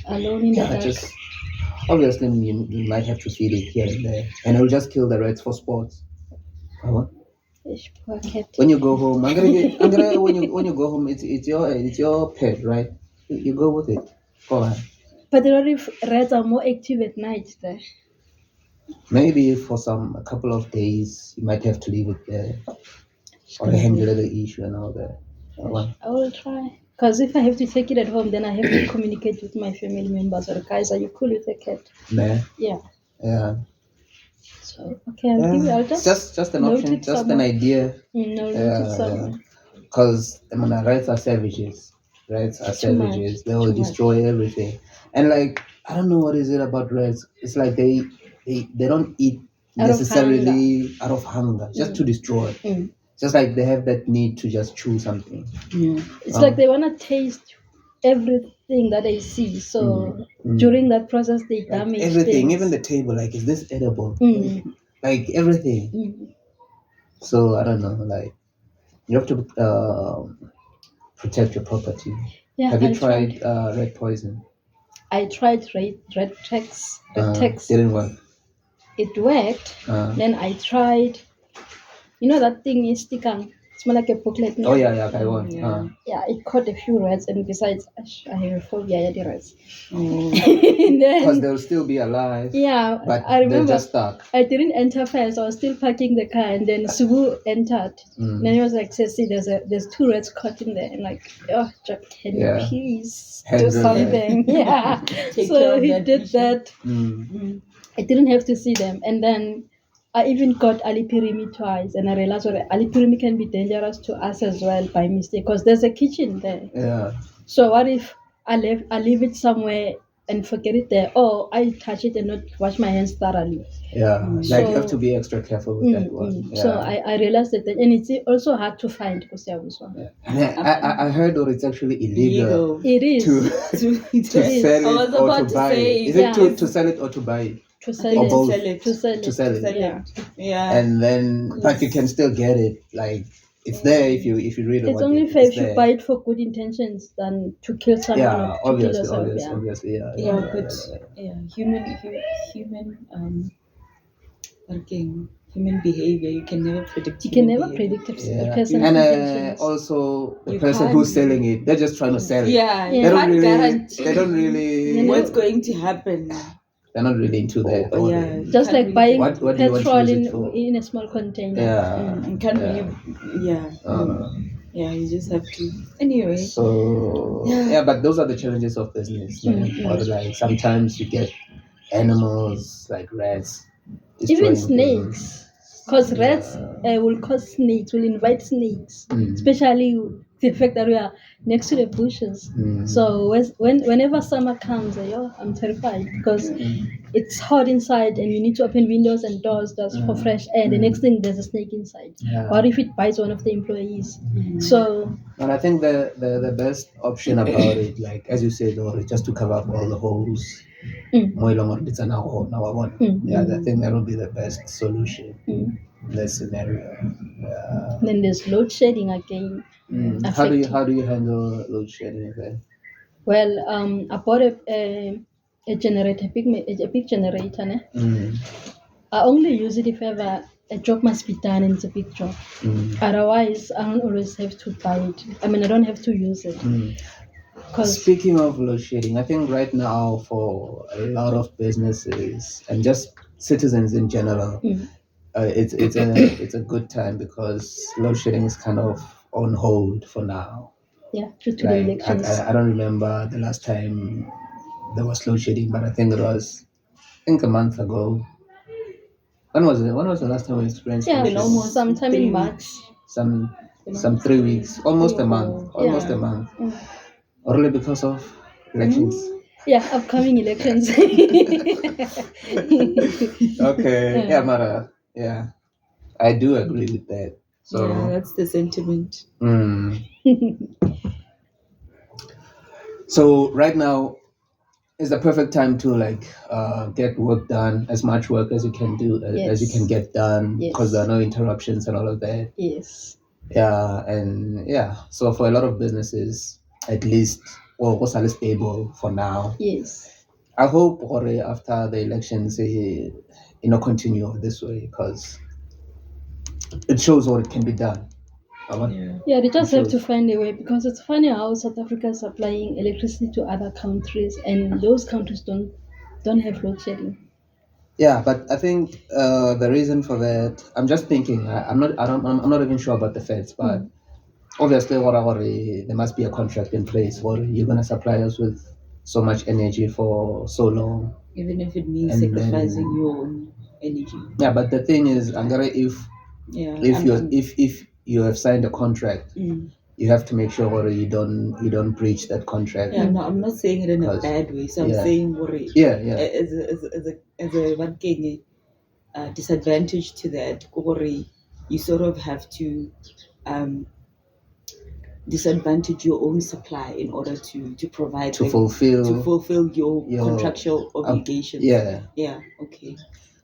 alone in the dark. Just obviously you might have to feed it here and there. And it'll just kill the rats for sports. Poor cat. When you go home, when you go home, it's your pet, right? You go with it. Go on. But the rats are more active at night there. Maybe for a couple of days, you might have to leave it there, or handle the issue and all that. I will try. Because if I have to take it at home, then I have to communicate with my family members. Or guys, are you cool with the cat? Nah. Yeah. Yeah. So I'll just an option, just an idea. Because rats are savages. They will destroy everything. And like, I don't know what is it about rats. It's like they don't eat necessarily out of hunger, just to destroy. Just like they have that need to just chew something. It's like they want to taste everything that they see. So during that process, they damage everything, things. even the table. Like, is this edible? Like everything. So I don't know. Like, you have to protect your property. Yeah, have you tried rat poison? I tried red tex. Didn't work. It worked. Then I tried. You know that thing is sticking. It's more like a booklet. Oh yeah, I want. Yeah. Yeah, it caught a few rats, and besides, I have a phobia of the rats. Oh. Because Then, they'll still be alive. yeah, But I remember they're just stuck. I didn't enter first. I was still parking the car, and then Subu entered. And then he was like, "Ceci, there's two rats caught in there." And like, "Oh, Jack, can you Yeah. please Handle do that. something?" Yeah. Take care So of he that did issue. that. Mm. I didn't have to see them, and then I even got alipirimi twice, and I realized that alipirimi can be dangerous to us as well by mistake, because there's a kitchen there. Yeah. So what if I leave it somewhere and forget it there, or I touch it and not wash my hands thoroughly? Yeah. Like you have So- to be extra careful with that one. Yeah. So I realized that, and it's also hard to find. Yeah. And I heard that it's actually illegal It is to To sell I was it or about to to buy say, it. Is yeah. it to sell it or to buy it? to sell Or it. both. To sell it. To sell it. Yeah. Yeah. And then, but you can still get it. Like it's there if you read It's about only it. fair It's if you there. buy it for good intentions than to kill someone Yeah, or to kill yourself. obviously, yeah. Yeah, but human human behavior, you can never predict. You can human never behavior. predict Yeah. a person's And intentions. also the You person can't- who's selling it, they're just trying to sell it. Yeah, Yeah. you They don't can't really. guarantee They don't really. You know, what's going to happen. They're not really into that. Oh, or yeah. they- just Can't like really- buying What do you want to petrol use it for? in a small container. Yeah. You can't Yeah. really, yeah. Uh, Yeah, you just have to. Anyway, So yeah, but those are the challenges of business, man. Or like sometimes you get animals like rats, Even destroying things. snakes. Because rats will cause snakes, will invite snakes. Especially the fact that we are next to the bushes. So whenever summer comes, I'm terrified because it's hot inside and you need to open windows and doors just for fresh air. The next thing, there's a snake inside. Yeah. What if it bites one of the employees? So And I think the best option about it, like as you said, or just to cover up all the holes. Mo e leng hore di tsena ho ona, wa bona? Yeah, I think that would be the best solution in that scenario. Yeah. then there's load shedding again. How do you handle load shedding then? Well, I bought a generator, a big generator. Ne? I only use it if ever a job must be done and it's a big job. Otherwise, I don't always have to buy it. I mean, I don't have to use it. Because Speaking of load shedding, I think right now for a lot of businesses and just citizens in general, it's a good time because load shedding is kind of on hold for now. due to the Like elections. I don't remember the last time there was load shedding, but I think it was a month ago. When was it? When was the last time we experienced load shedding? almost Sometime 3 in March. weeks. some 3 weeks, almost a month, Yeah. a month. Only because of elections. Yeah, upcoming elections. Okay, yeah, Mara, yeah, I do agree with that. So, Yeah, that's the sentiment. So right now is the perfect time to get work done, as much work as you can do, as you can get done, because there are no interruptions and all of that. Yes. Yeah, and yeah, so for a lot of businesses, at least, well, what's stable for now. Yes. I hope after the elections, continue this way because it shows what it can be done. Yeah, they just It have to shows. find a way, because it's funny how South Africa is supplying electricity to other countries and those countries don't have load shedding. Yeah, but I think the reason for that, I'm just thinking. I'm not even sure about the facts, but obviously, there must be a contract in place where you're gonna supply us with so much energy for so long. Even if it means And sacrificing then- your own energy. Yeah, but the thing is, Angara, if you have signed a contract, you have to make sure you don't breach that contract. Yeah, no, I'm not saying it in a Because- bad way. So I'm yeah. saying Yeah. as a what can disadvantage to that, you sort of have to disadvantage your own supply in order to provide To them- fulfill. to fulfill your your- contractual obligations. Yeah. Okay.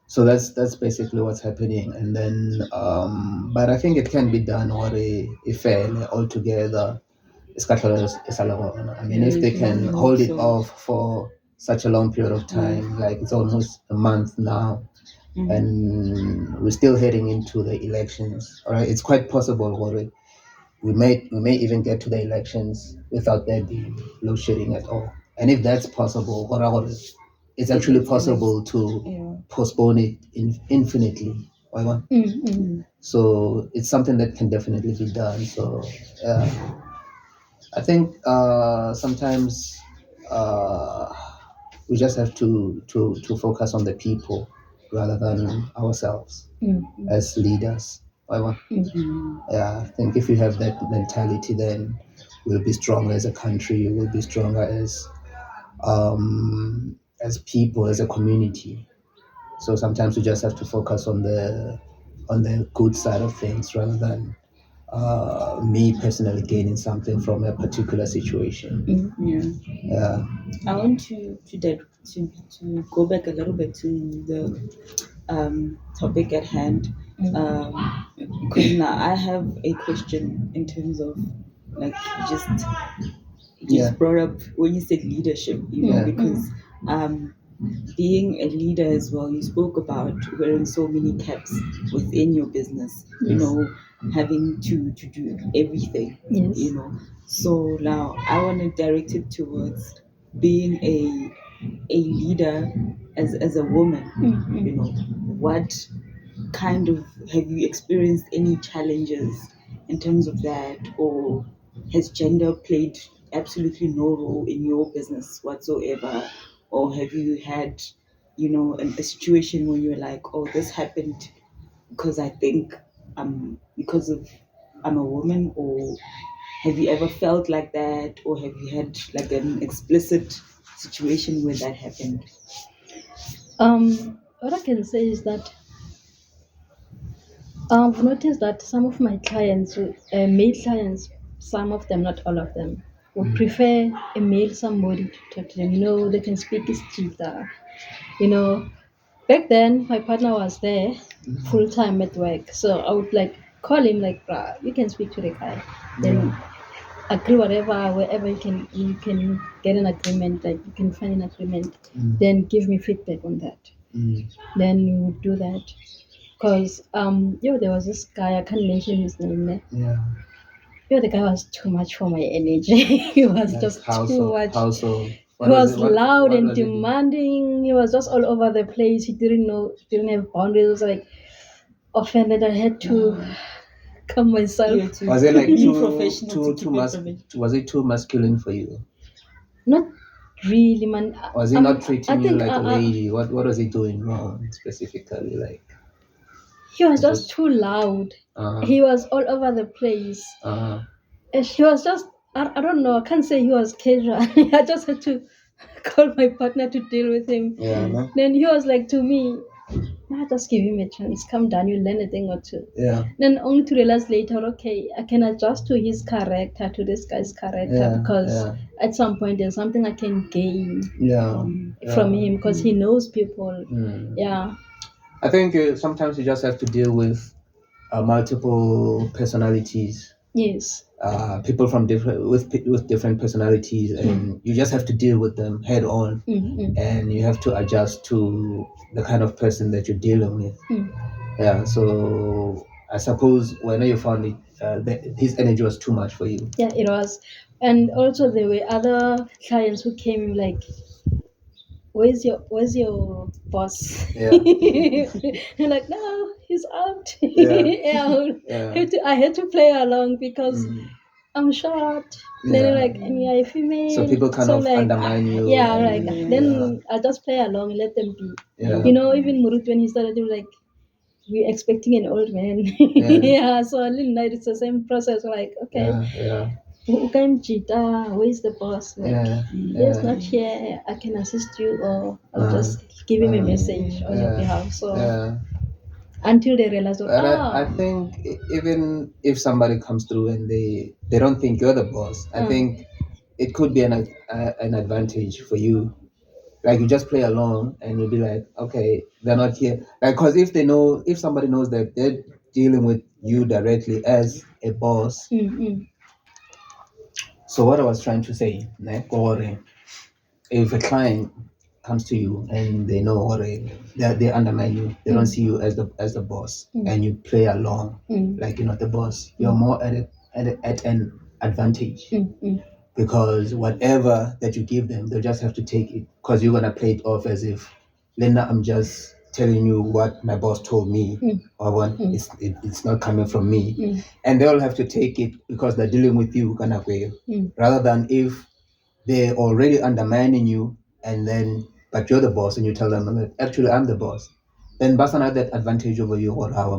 So that's basically what's happening, and then but I think it can be done fairly altogether. I mean, if they can hold it off for such a long period of time, like it's almost a month now, and we're still heading into the elections. All right, it's quite possible we may even get to the elections without there being load shedding at all. And if that's possible, it's actually possible to postpone it infinitely. Why not? So it's something that can definitely be done. So I think sometimes we just have to focus on the people rather than ourselves as leaders. Why not? Yeah, I think if you have that mentality, then we'll be stronger as a country. We'll be stronger as people, as a community. So sometimes we just have to focus on the good side of things rather than me personally gaining something from a particular situation. Yeah. I want to go back a little bit to the topic at hand, because now I have a question in terms of like just brought up when you said leadership, because being a leader as well, you spoke about wearing so many caps within your business, having to do everything, So now I want to direct it towards being a leader as a woman. What kind of, have you experienced any challenges in terms of that, or has gender played absolutely no role in your business whatsoever, or have you had a situation where you're like, oh, this happened because I think because of I'm a woman, or have you ever felt like that, or have you had like an explicit situation where that happened? What I can say is that I've noticed that some of my clients, male clients, some of them, not all of them, would prefer a male somebody to talk to them. They can speak his cheetah. Back then my partner was there full time at work, so I would like call him like, bruh, you can speak to the guy, then agree whatever, wherever you can get an agreement, like you can find an agreement, then give me feedback on that. Then we would do that. Because there was this guy, I can't mention his name. The guy was too much for my energy. He was just too much. He was loud and demanding. He was just all over the place. He didn't have boundaries. It was like offended. I had to calm myself. Was it like was it too masculine for you? Not really, man. Was he not treating you like a lady? What was he doing wrong specifically? Like, he was just too loud. He was all over the place. And he was just, I don't know, I can't say he was casual. I just had to call my partner to deal with him. Then he was like to me, just give him a chance, calm down, you'll learn a thing or two. Then only to realize later, okay, I can adjust to his character, to this guy's character, because at some point there's something I can gain from him, because he knows people. I think sometimes you just have to deal with multiple personalities. Yes. People from with different personalities, and you just have to deal with them head on, and you have to adjust to the kind of person that you're dealing with. So I suppose when you found it, his energy was too much for you. Yeah, it was. And also there were other clients who came like, where's your boss? And like, no, he's out. I had to play along because I'm short. Then like, and you're a female. So people kind of undermine you. Then I just play along, let them be. Even Murut, when he started, he was like, we're expecting an old man. So a little night, it's the same process. Like, okay. Where's the boss? He's not here. I can assist you, or I'll just give him a message on your behalf. So until they realize, I think even if somebody comes through and they don't think you're the boss, I think it could be an advantage for you. Like, you just play along and you'll be like, okay, they're not here. Like, because if somebody knows that they're dealing with you directly as a boss. So what I was trying to say, if a client comes to you and they know they undermine you, they don't see you as the boss, and you play along like you're not the boss, you're more at at an advantage. Because whatever that you give them, they'll just have to take it because you're gonna play it off as if, Lena, I'm just telling you what my boss told me, or what it's not coming from me, and they'll have to take it because they're dealing with you, kind of way, rather than if they're already undermining you, and then but you're the boss and you tell them that actually I'm the boss. Then Basan had that advantage over you, or how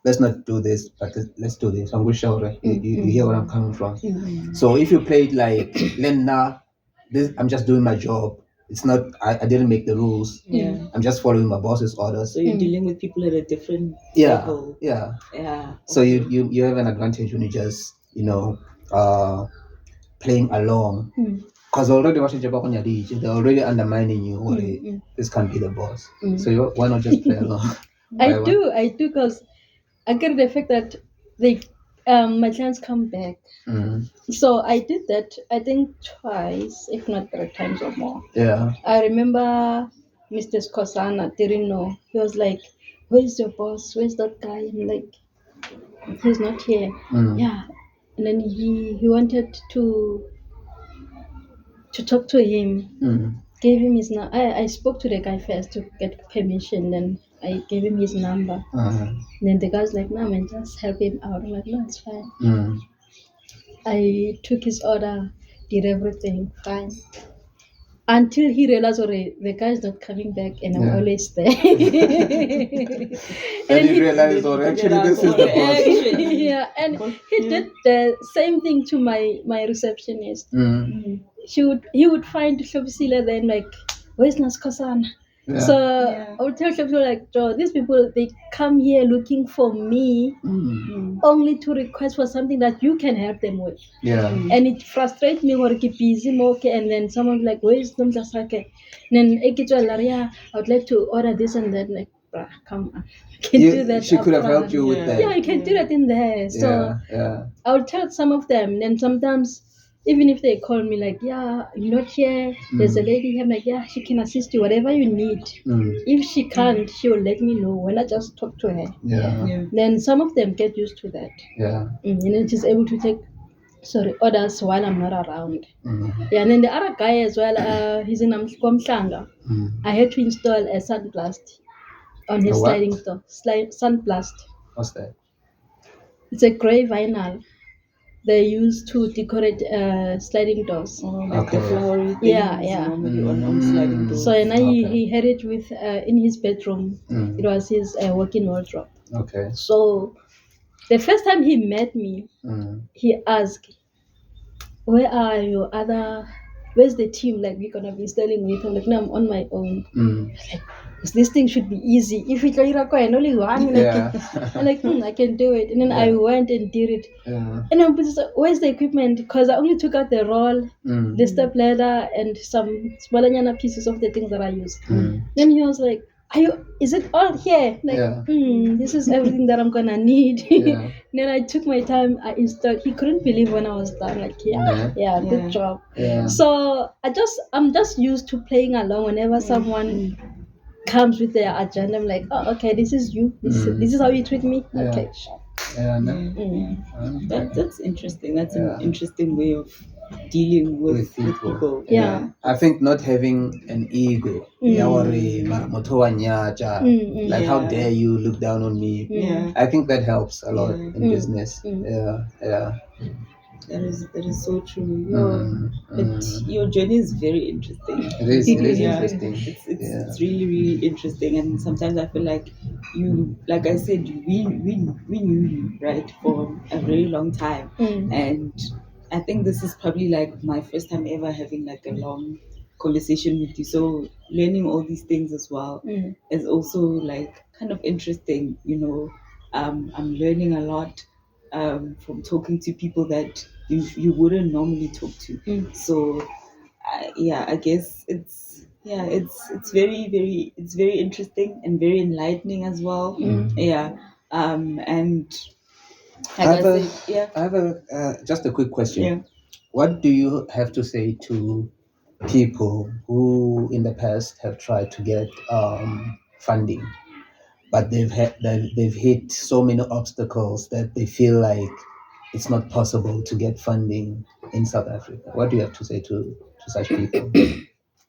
let's not do this, but let's do this. I'm sure you hear where I'm coming from. So if you play it like Lena, this I'm just doing my job. It's not I didn't make the rules. I'm just following my boss's orders. So you're dealing with people at a different level. Yeah. Yeah. So you have an advantage when you just playing along. Because already they're already undermining you. This can't be the boss. So why not just play along? I do, because I get the fact that they, my clients come back. So I did that, I think twice, if not 3 times or more. Yeah. I remember Mr. Skhosana didn't know. He was like, "Where's your boss? Where's that guy?" I'm like, "He's not here." Yeah. And then he wanted to talk to him. Gave him his number. I spoke to the guy first to get permission. Then I gave him his number. And then the guy's like, "No, man, just help him out." I'm like, "No, it's fine." I took his order, did everything fine. Until he realized, the guy's not coming back, and I'm always there. And he realized, actually, this is the boss. Yeah, and he did the same thing to my receptionist. He would find Shobisila then like, "Where's Skhosana?" Yeah. So I would tell Shobisila like, "Joe, these people, they come here looking for me only to request for something that you can help them with." Yeah. And it frustrates me when I keep busy more, and then someone like, "Where's Nomdlasakhe?" And then I would like to order this and that. Like, bruh, come on. Can do that. She could have helped you with that. Yeah, you can do that in there. So I would tell some of them, and then sometimes even if they call me like, "Yeah, you're not here, there's a lady here," I'm like, "Yeah, she can assist you, whatever you need." If she can't, she will let me know when I just talk to her. Then some of them get used to that. And then she's able to take orders while I'm not around. Yeah, and then the other guy as well, he's in Komhlanga. I had to install a sunblast on his sliding door. Sunblast. What's that? It's a grey vinyl they use to decorate sliding doors. Like the flowery things Yeah. normally on sliding doors. So now he had it with in his bedroom. It was his working wardrobe. Okay. So the first time he met me, he asked, where's the team like we're gonna be installing with? I'm like, "No, I'm on my own." Like, this thing should be easy. If it's like only one, I'm like, I can do it. And then I went and did it. And I'm just like, "Where's the equipment?" Because I only took out the roll, the step ladder, and some smaller pieces of the things that I use. Then he was like, is it all here? Like, this is everything that I'm gonna need. Then I took my time, I installed. He couldn't believe when I was done. Like, good job. So I'm just used to playing along whenever someone comes with their agenda. I'm like, "Oh, okay, this is you. This is how you treat me." Okay, sure. That's interesting. That's an interesting way of dealing with people. Yeah. I think not having an ego, like how dare you look down on me. I think that helps a lot in business. That is so true. But your journey is very interesting. It is interesting. It's really, really interesting. And sometimes I feel like you, like I said, we knew you, right, for a very long time. And I think this is probably like my first time ever having like a long conversation with you. So learning all these things as well is also like kind of interesting, I'm learning a lot from talking to people that you wouldn't normally talk to. So I guess it's very interesting and very enlightening as well. And like I have just a quick question. Yeah. What do you have to say to people who in the past have tried to get funding, but they've hit so many obstacles that they feel like it's not possible to get funding in South Africa? What do you have to say to such people?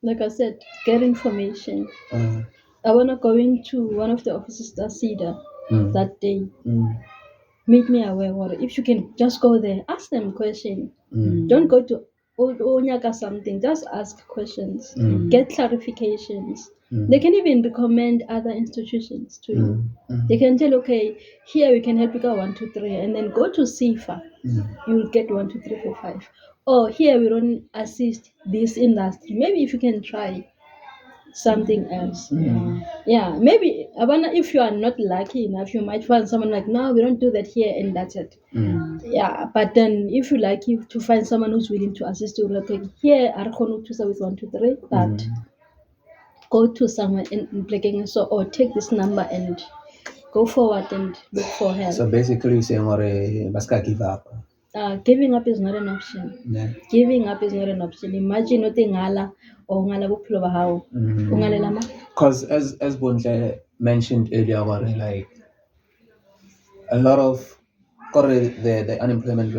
Like I said, get information. Uh, I wanna go into one of the offices that CEDA that day. Make me aware what if you can just go there, ask them question. Don't go to Onyaka something, just ask questions, get clarifications. They can even recommend other institutions to you. They can tell, okay, here we can help you go 1, 2, 3, and then go to CIFA. You will get 1, 2, 3, 4, 5. Or here we don't assist this industry. Maybe if you can try something else. Yeah, maybe I wonder if you are not lucky enough, you might find someone like, no, we don't do that here, and that's it. Yeah, but then if you like you to find someone who's willing to assist you, like here, Arkono to with 1, 2, 3, but go to someone in Blaking so or take this number and go forward and look for help. So basically, you're saying, "Baska give up." Giving up is not an option. Yeah. Giving up is not an option. Imagine nothing ngala or ngala bophelo ba hao. Ungalela ma? Because as Bontle mentioned earlier, like a lot of the unemployment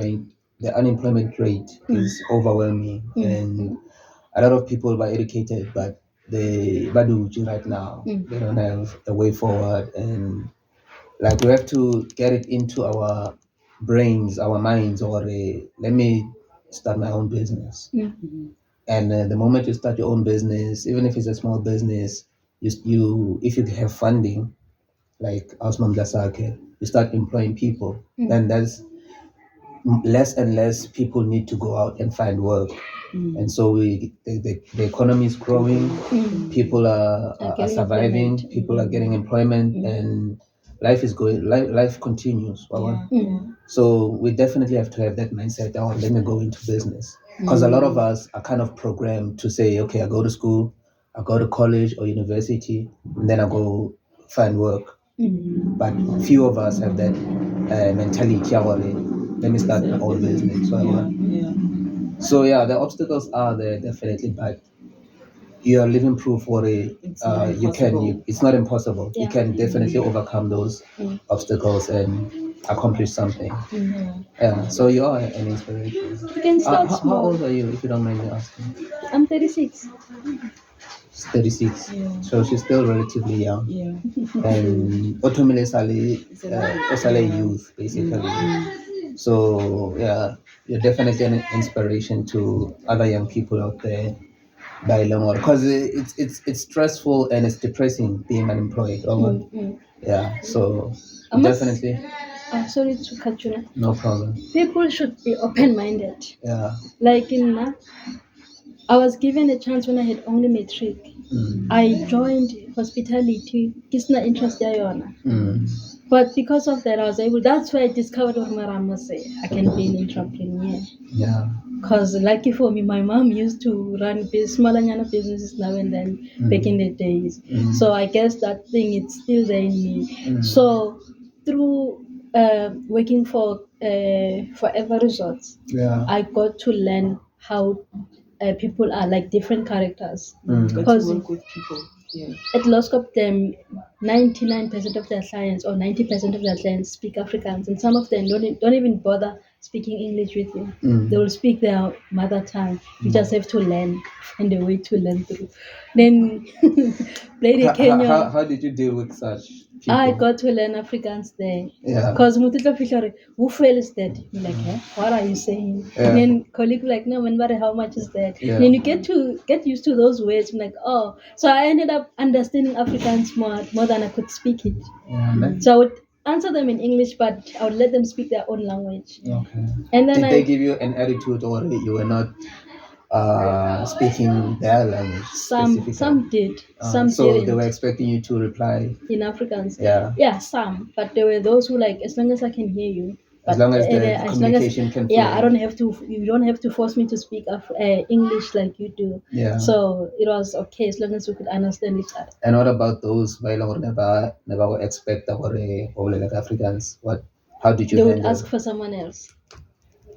rate is overwhelming, and a lot of people are educated, but they baduji right now. They don't have a way forward, and like we have to get it into our brains, our minds, or let me start my own business. And the moment you start your own business, even if it's a small business, you if you have funding, like us Nomdlasakhe, you start employing people, then there's less and less people need to go out and find work. And so the economy is growing, people are surviving, people are getting employment, and life is going, life continues. So we definitely have to have that mindset, oh, let me go into business. Because a lot of us are kind of programmed to say, okay, I go to school, I go to college or university, and then I go find work. But few of us have that mentality, let me start my own business. So yeah, the obstacles are there definitely, but you are living proof for it's not impossible. You can definitely overcome those obstacles and accomplish something. Yeah, so you are an inspiration. You can start How small. old are you, if you don't mind me asking? I'm 36. She's 36, so she's still relatively young. And Otomile Sale youth, basically. So yeah, you're definitely an inspiration to other young people out there. Because it's stressful and it's depressing being unemployed. Yeah, so definitely. Sorry to cut you. No problem. People should be open-minded. Yeah. Like I was given a chance when I had only matric. I joined hospitality. It's not interest there. But because of that, I was able. That's why I discovered what Maramose. I can be an entrepreneur. Yeah. Because lucky for me, my mom used to run smaller businesses now and then back in the days. So I guess that thing it's still there in me. So through working for Forever Resorts, I got to learn how people are like different characters. Because with people. at Loscop, them 99% of their clients or 90% of their clients speak Afrikaans, and some of them don't even bother speaking English with you. They will speak their mother tongue. You just have to learn, and the way to learn through. Then play the Kenya. How did you deal with such people? I got to learn Afrikaans there. Yeah. Because who is that? You're like, what are you saying? Yeah. And then colleague like, no, how much is that? Yeah. And then you get used to those words. I'm like, oh. So I ended up understanding Afrikaans more than I could speak it. Yeah, so I would answer them in English, but I would let them speak their own language. Okay. And then did they give you an attitude, or you were not speaking their language? Some did. Some so didn't. They were expecting you to reply in Afrikaans. Yeah, Some, but there were those who like, as long as I can hear you. As long as the communication can flow. Yeah, you don't have to force me to speak English like you do. Yeah. So it was okay as long as we could understand each other. And what about those who never expect our like Africans? How did you They handle? would ask for someone else.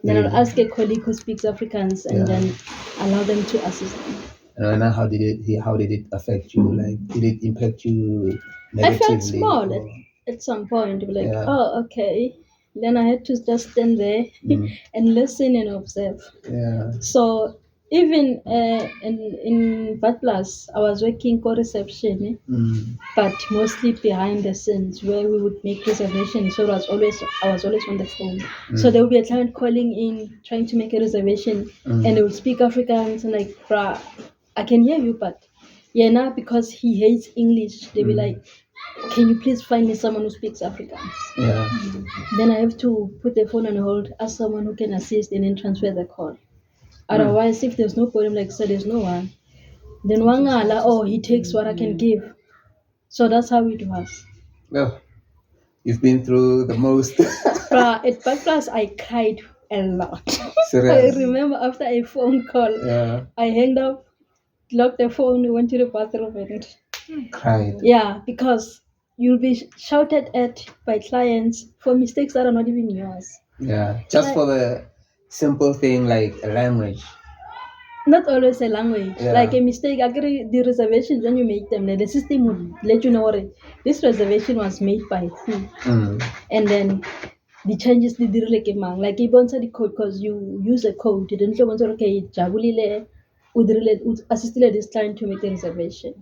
Then I would ask a colleague who speaks Afrikaans and then allow them to assist them. And how did it affect you? Like, did it impact you negatively? I felt small at some point. Like, oh, okay. Then I had to just stand there and listen and observe. Yeah. So even in Bad Plus, I was working co-reception, but mostly behind the scenes where we would make reservations. So I was always on the phone. So there would be a client calling in trying to make a reservation, and they would speak Afrikaans and like, bruh, I can hear you, but yeah, now because he hates English, they be like, can you please find me someone who speaks Afrikaans? Yeah. Then I have to put the phone on hold, ask someone who can assist, and then transfer the call. Otherwise, if there's no problem, like I said, there's no one. Then Wangala, oh, he takes what I can give. So that's how it was. Well, you've been through the most. At Back Plus, I cried a lot. Serious? I remember after a phone call, Yeah. I hanged up, locked the phone, went to the bathroom, and Cried. yeah, because you'll be shouted at by clients for mistakes that are not even yours. Yeah. Just for the simple thing like a language. Not always a language. Yeah. Like a mistake, agree the reservations when you make them, the system would let you know what this reservation was made by who. And then the changes did like a man. Like you answer the code because you use a code. You didn't want to okay, Jabulile would assist this client to make the reservation.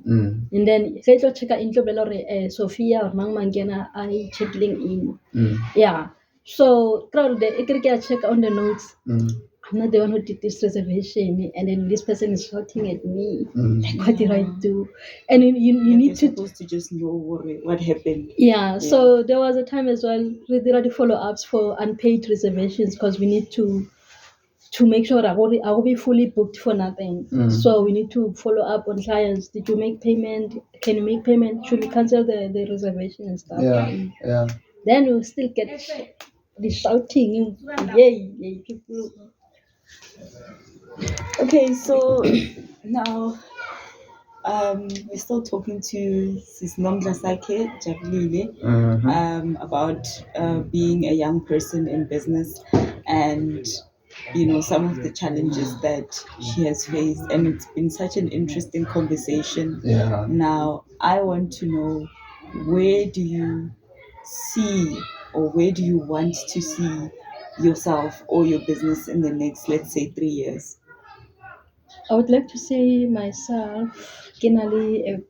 And then if you check in Sophia or Mang Mangena I checking in. Yeah. So crowd the check on the notes. I'm not the one who did this reservation, and then this person is shouting at me. Like, what did I do? And you need to supposed to just know what happened. Yeah, so there was a time as well we did the follow-ups for unpaid reservations because we need to make sure that I will be fully booked for nothing. So we need to follow up on clients. Did you make payment? Can you make payment? Should we cancel the reservation and stuff? Yeah. Then we'll still get the shouting. Yay, people. Okay, so now we're still talking to Sis Nomdlasakhe about being a young person in business and some of the challenges that she has faced, and it's been such an interesting conversation. Yeah. Now I want to know, where do you see or where do you want to see yourself or your business in the next, let's say, 3 years? I would like to see myself generally a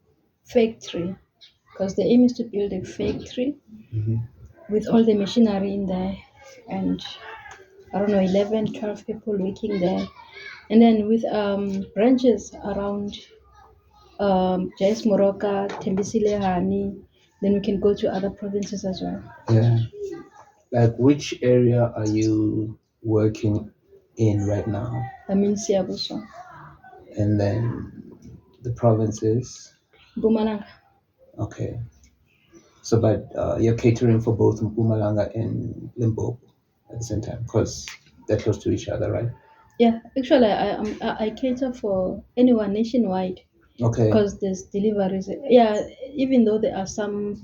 factory because the aim is to build a factory with all the machinery in there and I don't know 11, 12 people working there, and then with branches around Jais Moroka, Tembisile Hani, then we can go to other provinces as well. Yeah. Like, which area are you working in right now? I'm in Siabuso, And then the provinces? Bumalanga. Okay. So, but you're catering for both Mpumalanga and Limpopo at the same time because they're close to each other, right? Yeah, actually, I cater for anyone nationwide. Okay. Because there's deliveries. Yeah, even though there are some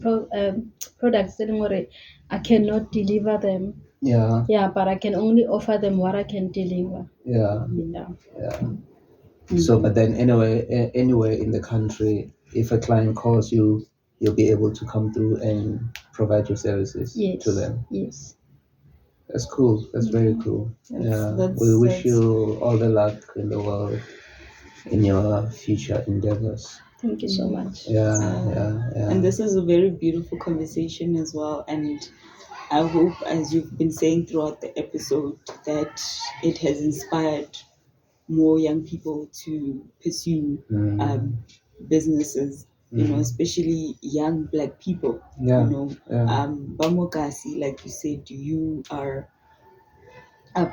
products that I cannot deliver them. Yeah. Yeah, but I can only offer them what I can deliver. Yeah. Yeah. Yeah. So, but then anywhere in the country, if a client calls you, you'll be able to come through and provide your services to them. Yes. That's cool. That's very cool. We wish you all the luck in the world in your future endeavors. Thank you so much. Yeah. And this is a very beautiful conversation as well. And I hope, as you've been saying throughout the episode, that it has inspired more young people to pursue businesses, especially young Black people. Bamokasi, like you said, you are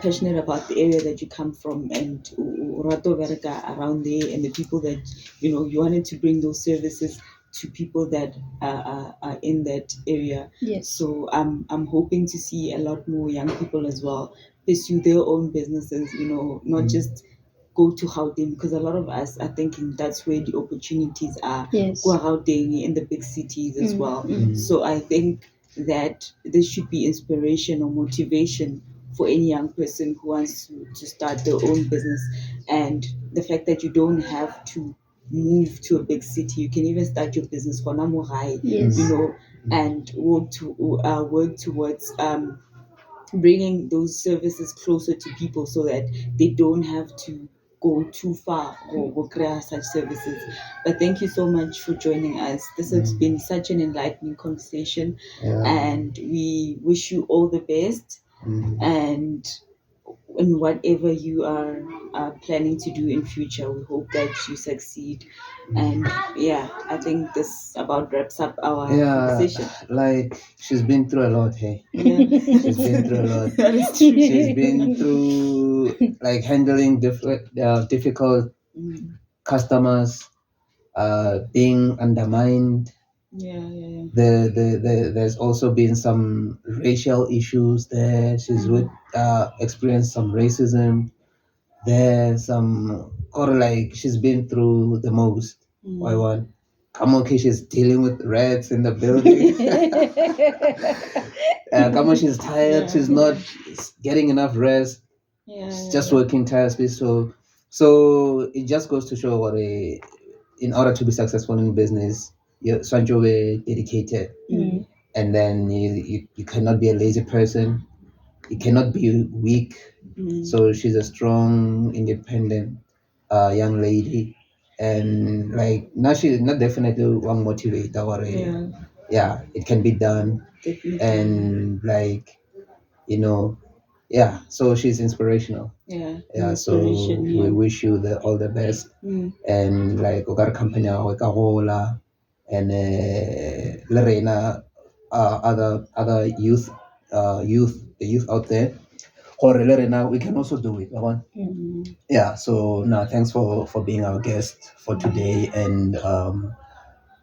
passionate about the area that you come from and Rato Verga around there and the people that, you wanted to bring those services to people that are in that area. Yes. So I'm hoping to see a lot more young people as well pursue their own businesses, not just go to Gauteng, because a lot of us are thinking that's where the opportunities are. Yes. Go Gauteng in the big cities as well. So I think that this should be inspiration or motivation for any young person who wants to start their own business. And the fact that you don't have to move to a big city, you can even start your business for Namurai, Yes. and work towards bringing those services closer to people so that they don't have to go too far or create such services. But thank you so much for joining us. This has been such an enlightening conversation, and we wish you all the best. And in whatever you are planning to do in future, we hope that you succeed. And yeah, I think this about wraps up our conversation. Like she's been through a lot, hey. Yeah. She's been through a lot. That is true. She's been through like handling difficult customers, being undermined. Yeah. There's also been some racial issues there. She's experienced some racism. There's some, or like she's been through the most. Why one? Come okay, she's dealing with rats in the building. Come on, she's tired. She's not getting enough rest. She's just working tirelessly. So it just goes to show in order to be successful in business, you're dedicated, and then you cannot be a lazy person. You cannot be weak. So she's a strong, independent young lady, and like now she's not definitely one motivator or it can be done. Definitely. And like so she's inspirational. So we wish you all the best. And like o ka re company ya go ka gola, and le rena other youth, the youth out there, gore le rena we can also do it. So now thanks for being our guest for today, and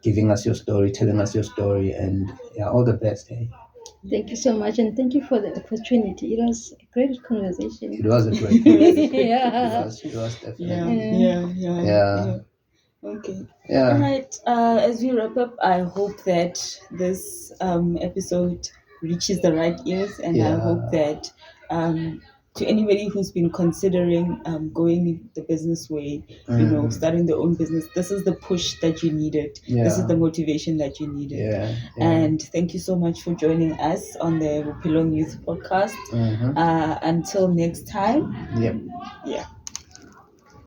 giving us your story, telling us your story, and all the best. Hey. Thank you so much, and thank you for the opportunity. It was a great conversation. It was a great conversation. Yeah. It was definitely. Yeah. Okay. Yeah. All right. As we wrap up, I hope that this episode reaches the right ears, and I hope that to anybody who's been considering going the business way, starting their own business, this is the push that you needed. This is the motivation that you needed. And thank you so much for joining us on the Bophelong Youth Podcast. Until next time. Yep. Yeah.